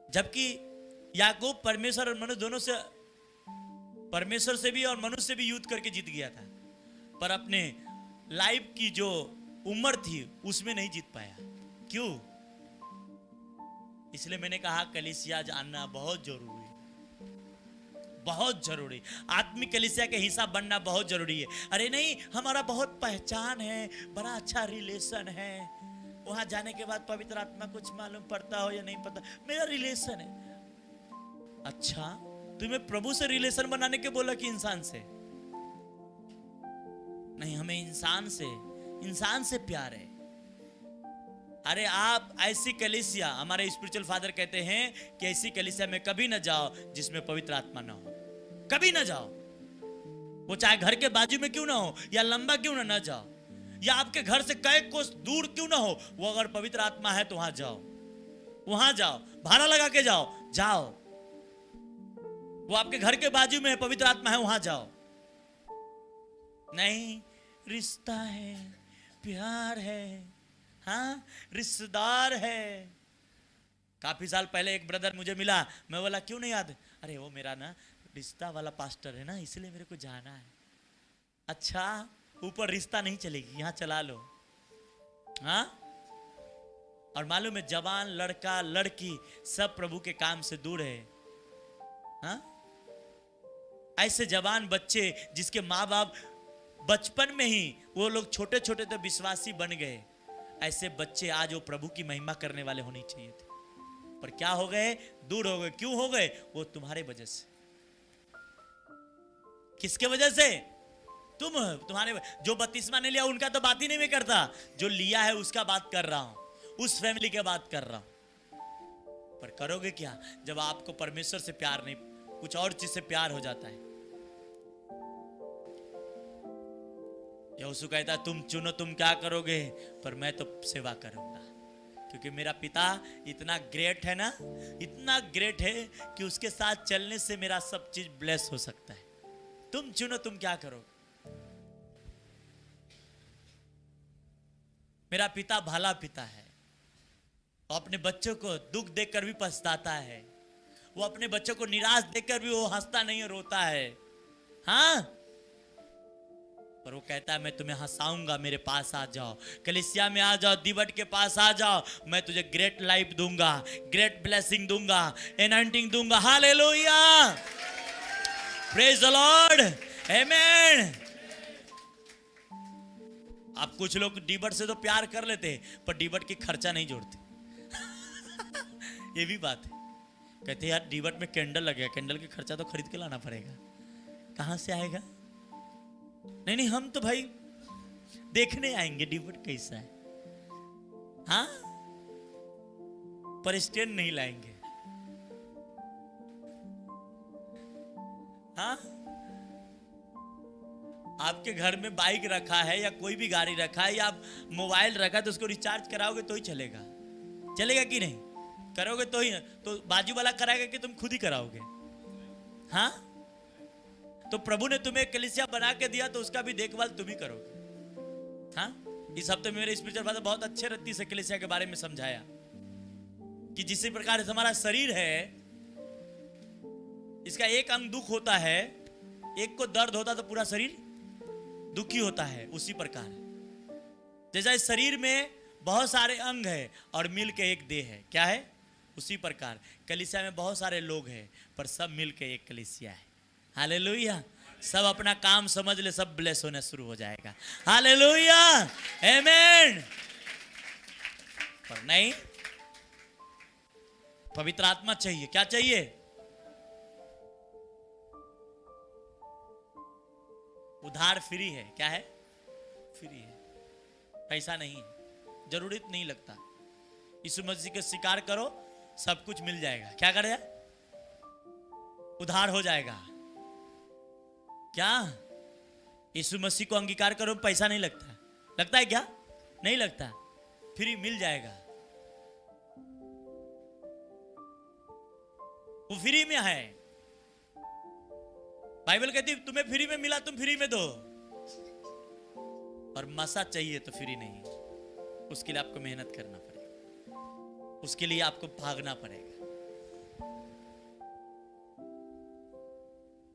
जबकि याकूब परमेश्वर और मनुष्य दोनों से, परमेश्वर से भी और मनुष्य से भी युद्ध करके जीत गया था, पर अपने लाइफ की जो उम्र थी उसमें नहीं जीत पाया। क्यों? इसलिए मैंने कहा कलीसिया जानना बहुत जरूरी है, बहुत जरूरी। आत्मिक कलीसिया के हिस्सा बनना बहुत जरूरी है। अरे नहीं, हमारा बहुत पहचान है, बड़ा अच्छा रिलेशन है, वहां जाने के बाद पवित्र आत्मा कुछ मालूम पड़ता हो या नहीं पता, मेरा रिलेशन है। अच्छा, तुम्हें प्रभु से रिलेशन बनाने के बोला कि इंसान से? नहीं, हमें इंसान से प्यार है। अरे आप ऐसी कलीसिया, हमारे स्पिरिचुअल फादर कहते हैं कि ऐसी कलीसिया में कभी ना जाओ जिसमें पवित्र आत्मा ना हो। कभी ना जाओ, वो चाहे घर के बाजू में क्यों ना हो या लंबा क्यों ना जाओ, या आपके घर से कई कोस दूर क्यों ना हो, वो अगर पवित्र आत्मा है तो वहां जाओ, वहां जाओ, भाड़ा लगा के जाओ, जाओ। वो आपके घर के बाजू में है, पवित्र आत्मा है, वहां जाओ। नहीं, रिश्ता है, प्यार है, हाँ, रिश्तेदार है। काफी साल पहले एक ब्रदर मुझे मिला, मैं बोला क्यों नहीं याद? अरे वो मेरा ना रिश्ता वाला पास्टर है ना, इसलिए मेरे को जाना है। अच्छा, ऊपर रिश्ता नहीं चलेगी, यहां चला लो। हाँ, और मालूम है जवान लड़का लड़की सब प्रभु के काम से दूर है। हाँ, ऐसे जवान बच्चे जिसके माँ बाप बचपन में ही वो लोग छोटे छोटे तो विश्वासी बन गए, ऐसे बच्चे आज वो प्रभु की महिमा करने वाले होने चाहिए थे, पर क्या हो गए? दूर हो गए। क्यों हो गए? वो तुम्हारे वजह से। किसके वजह से? तुम्हारे। जो बपतिस्मा नहीं लिया उनका तो बात ही नहीं मैं करता, जो लिया है उसका बात कर रहा हूं, उस फैमिली के बात कर रहा हूं। पर करोगे क्या जब आपको परमेश्वर से प्यार नहीं, कुछ और चीज से प्यार हो जाता है? यहोशू कहता है तुम चुनो तुम क्या करोगे, पर मैं तो सेवा करूंगा, क्योंकि मेरा पिता इतना ग्रेट है ना, इतना ग्रेट है कि उसके साथ चलने से मेरा सब चीज ब्लेस हो सकता है। तुम चुनो तुम क्या करोगे। मेरा पिता भला पिता है, वो अपने बच्चों को दुख देखकर भी पछताता है, वो अपने बच्चों को निराश देखकर भी वो हंसता नहीं है, रोता है। हाँ, पर वो कहता है मैं तुम्हें हंसाऊंगा, मेरे पास आ जाओ, कलीसिया में आ जाओ, दीवट के पास आ जाओ, मैं तुझे ग्रेट लाइफ दूंगा, ग्रेट ब्लेसिंग दूंगा, एनॉइंटिंग दूंगा। हालेलुया, प्रेज द लॉर्ड, आमेन। अब कुछ लोग डीबट से तो प्यार कर लेते हैं, पर डीबट की खर्चा नहीं जोड़ते। ये भी बात है। कहते यार डीबट में कैंडल लगे, कैंडल की खर्चा तो खरीद के लाना पड़ेगा, कहां से आएगा? नहीं, हम तो भाई देखने आएंगे डीबट कैसा है, हाँ, पर स्टैंड नहीं लाएंगे। आपके घर में बाइक रखा है या कोई भी गाड़ी रखा है या मोबाइल रखा है तो उसको रिचार्ज कराओगे तो ही चलेगा, चलेगा कि नहीं? करोगे तो ही, तो बाजू वाला कराएगा कि तुम खुद ही कराओगे? हाँ, तो प्रभु ने तुम्हें कलीसिया बना के दिया तो उसका भी देखभाल तुम ही करोगे। हाँ, इस हफ्ते में मेरे स्पिरिचुअल फादर बहुत अच्छे रीति से कलीसिया के बारे में समझाया कि जिस प्रकार से हमारा शरीर है, इसका एक अंग दुख होता है, एक को दर्द होता तो पूरा शरीर दुखी होता है। उसी प्रकार जैसा इस शरीर में बहुत सारे अंग है और मिल के एक देह है, क्या है? उसी प्रकार कलीसिया में बहुत सारे लोग हैं पर सब मिल के एक कलीसिया है। हालेलुया। सब अपना काम समझ ले, सब ब्लेस होने शुरू हो जाएगा। हालेलुया, आमेन। पर नहीं, पवित्र आत्मा चाहिए। क्या चाहिए? उधार फ्री है। क्या है? फ्री है, पैसा नहीं है, जरूरत नहीं लगता। यीशु मसीह के स्वीकार करो, सब कुछ मिल जाएगा। क्या करेगा? उधार हो जाएगा। क्या? यीशु मसीह को अंगीकार करो, पैसा नहीं लगता। लगता है क्या? नहीं लगता, फ्री मिल जाएगा। वो फ्री में है। बाइबल कहती है तुम्हें फ्री में मिला, तुम फ्री में दो। और मसा चाहिए तो फ्री नहीं, उसके लिए आपको मेहनत करना पड़ेगा, उसके लिए आपको भागना पड़ेगा।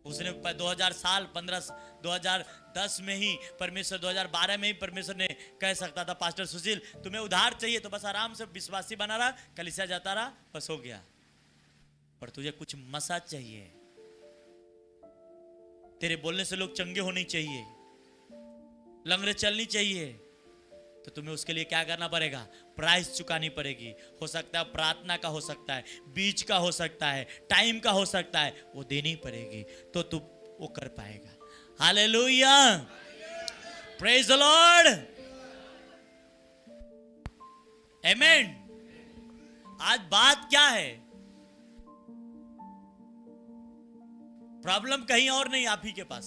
उसने 2000 साल 2010 में ही परमेश्वर, 2012 में ही परमेश्वर ने कह सकता था पास्टर सुशील तुम्हें उधार चाहिए तो बस आराम से विश्वासी बना रहा, कलीसिया जाता रहा, बस हो गया। पर तुझे कुछ मसा चाहिए। तेरे बोलने से लोग चंगे होने चाहिए, लंगड़े चलनी चाहिए, तो तुम्हें उसके लिए क्या करना पड़ेगा? प्राइस चुकानी पड़ेगी। हो सकता है प्रार्थना का, हो सकता है बीच का, हो सकता है टाइम का, हो सकता है, वो देनी पड़ेगी तो तू वो कर पाएगा। हालेलुया, प्रेज द लॉर्ड, आमेन। आज बात क्या है? प्रॉब्लम कहीं और नहीं, आप ही के पास।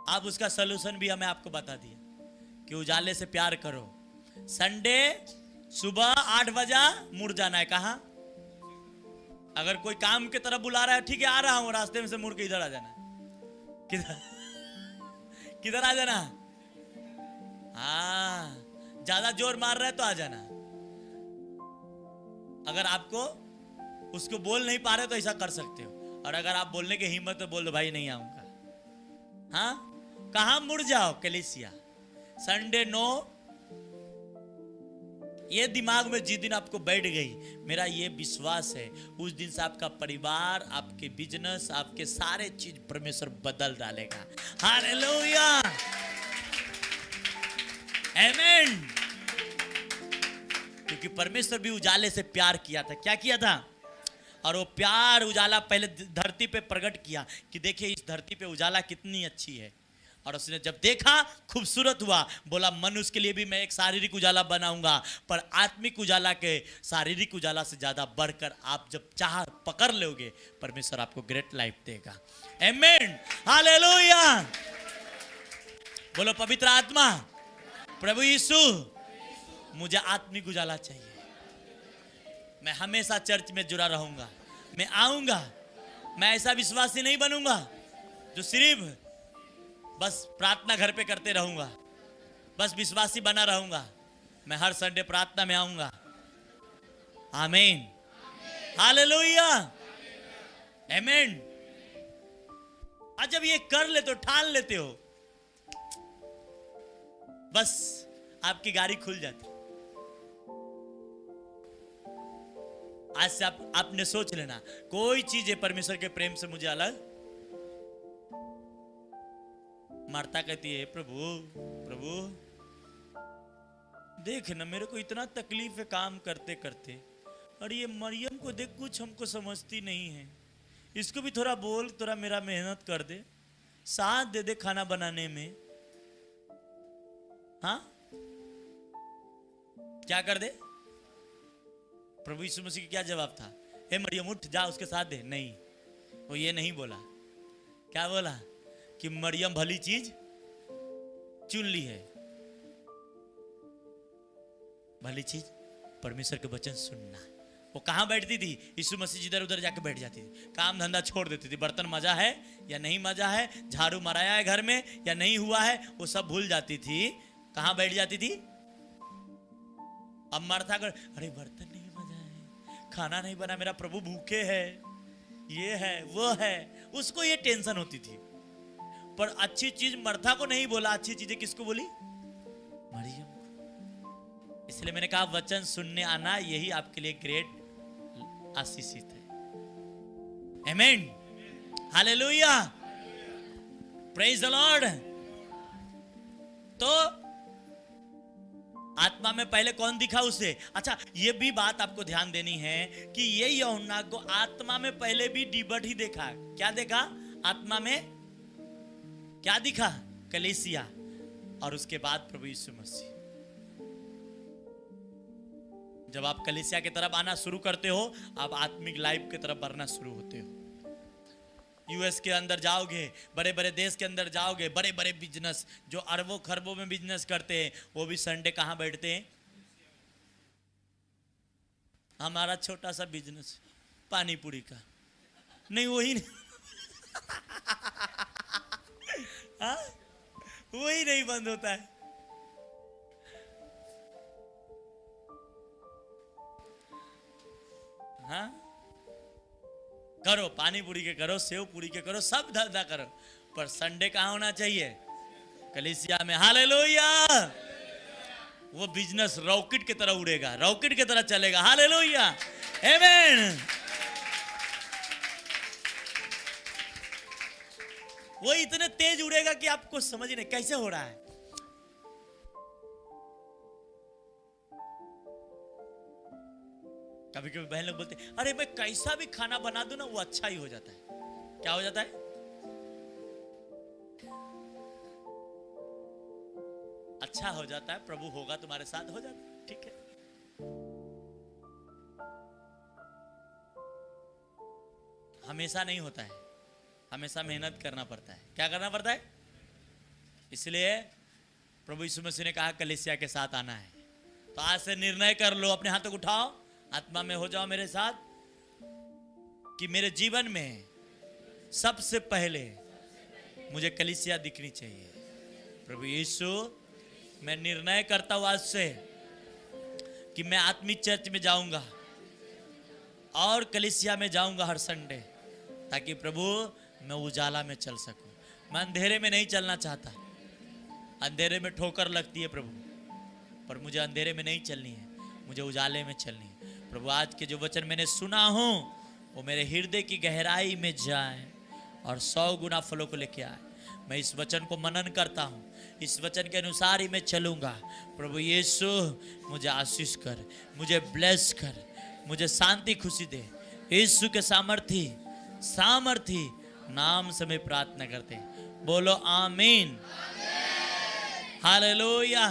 आप उसका सलूशन भी हमें आपको बता दिया कि उजाले से प्यार करो। संडे सुबह 8 बजे मुड़ जाना है। कहां? अगर कोई काम की तरफ बुला रहा है, ठीक है आ रहा हूं, रास्ते में से मुड़ के इधर आ जाना। किधर किधर आ जाना? हाँ, ज्यादा जोर मार रहा है तो आ जाना। अगर आपको उसको बोल नहीं पा रहे तो ऐसा कर सकते हो, और अगर आप बोलने की हिम्मत तो बोल दो भाई नहीं आऊंगा। हाँ, कहां मुड़ जाओ? कलीसिया। Sunday no. ये दिमाग में जिस दिन आपको बैठ गई, मेरा ये विश्वास है उस दिन से आपका परिवार, आपके बिजनेस, आपके सारे चीज परमेश्वर बदल डालेगा। हालेलुया, आमेन। क्योंकि परमेश्वर भी उजाले से प्यार किया था। क्या किया था? और वो प्यार उजाला पहले धरती पे प्रकट किया कि देखिए इस धरती पे उजाला कितनी अच्छी है। और उसने जब देखा खूबसूरत हुआ, बोला मनुष्य के लिए भी मैं एक शारीरिक उजाला बनाऊंगा, पर आत्मिक उजाला के शारीरिक उजाला से ज्यादा बढ़कर आप जब चाह पकड़ लोगे, परमेश्वर आपको ग्रेट लाइफ देगा। आमेन, हालेलुया। बोलो पवित्र आत्मा, प्रभु यीशु, मुझे आत्मिक उजाला चाहिए। मैं हमेशा चर्च में जुड़ा रहूंगा, मैं आऊंगा, मैं ऐसा विश्वासी नहीं बनूंगा जो सिर्फ बस प्रार्थना घर पे करते रहूंगा, बस विश्वासी बना रहूंगा। मैं हर संडे प्रार्थना में आऊंगा। आमीन, हालेलुया, आमीन। आज जब ये कर लेते हो, ठान लेते हो, बस आपकी गाड़ी खुल जाती। आज से आपने सोच लेना, कोई चीज है परमेश्वर के प्रेम से मुझे अलग। मार्ता कहती है प्रभु प्रभु देख ना, मेरे को इतना तकलीफ है काम करते करते, और ये मरियम को देख, कुछ हमको समझती नहीं है, इसको भी थोड़ा बोल, थोड़ा मेरा मेहनत कर दे, साथ दे दे खाना बनाने में। हाँ, क्या कर दे? प्रभु यीशु मसीह का क्या जवाब था? हे मरियम उठ जा, उसके साथ दे। नहीं, वो ये नहीं बोला। क्या बोला? कि मरियम भली चीज चुन ली है भली चीज परमेश्वर के वचन सुनना। वो कहां बैठती थी? यीशु मसीह जिधर उधर जाके बैठ जाती थी, काम धंधा छोड़ देती थी, बर्तन मजा है या नहीं मजा है, झाड़ू मराया है घर में या नहीं हुआ है, वो सब भूल जाती थी। कहां बैठ जाती थी? अब मरता कर, अरे बर्तन नहीं मजा है, खाना नहीं बना, मेरा प्रभु भूखे है, ये है वो है, उसको ये टेंशन होती थी। पर अच्छी चीज मर्था को नहीं बोला, अच्छी चीजें किसको बोली? मरियम को। इसलिए मैंने कहा वचन सुनने आना यही आपके लिए ग्रेट आशीषित है। आमेन, हालेलुया, प्रेज द लॉर्ड। तो आत्मा में पहले कौन दिखा उसे? अच्छा, ये भी बात आपको ध्यान देनी है कि ये यूहन्ना को आत्मा में पहले भी डिबट ही देखा। क्या देखा? आत्मा में क्या दिखा? कलीसिया, और उसके बाद प्रभु यीशु मसीह। जब आप कलीसिया की तरफ आना शुरू करते हो, आप आत्मिक लाइफ की तरफ बढ़ना शुरू होते हो। यूएस के अंदर जाओगे, बड़े बड़े देश के अंदर जाओगे, बड़े बड़े बिजनेस जो अरबों खरबों में बिजनेस करते हैं, वो भी संडे कहां बैठते हैं? हमारा छोटा सा बिजनेस पानी पूरी का, नहीं वही नहीं हाँ? वही नहीं बंद होता है। हाँ, करो पानी पूरी के करो, सेव पूरी के करो, सब धंधा करो, पर संडे कहां होना चाहिए? कलीसिया में। हालेलुया। वो बिजनेस रॉकेट की तरह उड़ेगा, रॉकेट की तरह चलेगा। हालेलुया, आमेन। वो इतने तेज उड़ेगा कि आपको समझ नहीं कैसे हो रहा है। कभी कभी बहन लोग बोलते अरे मैं कैसा भी खाना बना दूं ना वो अच्छा ही हो जाता है। क्या हो जाता है? अच्छा हो जाता है। प्रभु होगा तुम्हारे साथ, हो जाता है, ठीक है। हमेशा नहीं होता है, हमेशा मेहनत करना पड़ता है। क्या करना पड़ता है? इसलिए प्रभु यीशु मसीह ने कहा कलीसिया के साथ आना है। तो आज से निर्णय कर लो, अपने हाथों को उठाओ, आत्मा में हो जाओ मेरे साथ कि मेरे जीवन में सबसे पहले मुझे कलीसिया दिखनी चाहिए। प्रभु यीशु, मैं निर्णय करता हूं आज से कि मैं आत्मिक चर्च में जाऊंगा और कलीसिया में जाऊंगा हर संडे, ताकि प्रभु मैं उजाला में चल सकूं। मैं अंधेरे में नहीं चलना चाहता। अंधेरे में ठोकर लगती है प्रभु, पर मुझे अंधेरे में नहीं चलनी है, मुझे उजाले में चलनी है। प्रभु आज के जो वचन मैंने सुना हो वो मेरे हृदय की गहराई में जाए और 100 गुना फलों को लेके आए। मैं इस वचन को मनन करता हूँ, इस वचन के अनुसार ही मैं चलूंगा। प्रभु यीशु मुझे आशीष कर, मुझे ब्लेस कर, मुझे शांति खुशी दे। यीशु के सामर्थी नाम से मैं प्रार्थना करते। बोलो आमीन, हालेलुया।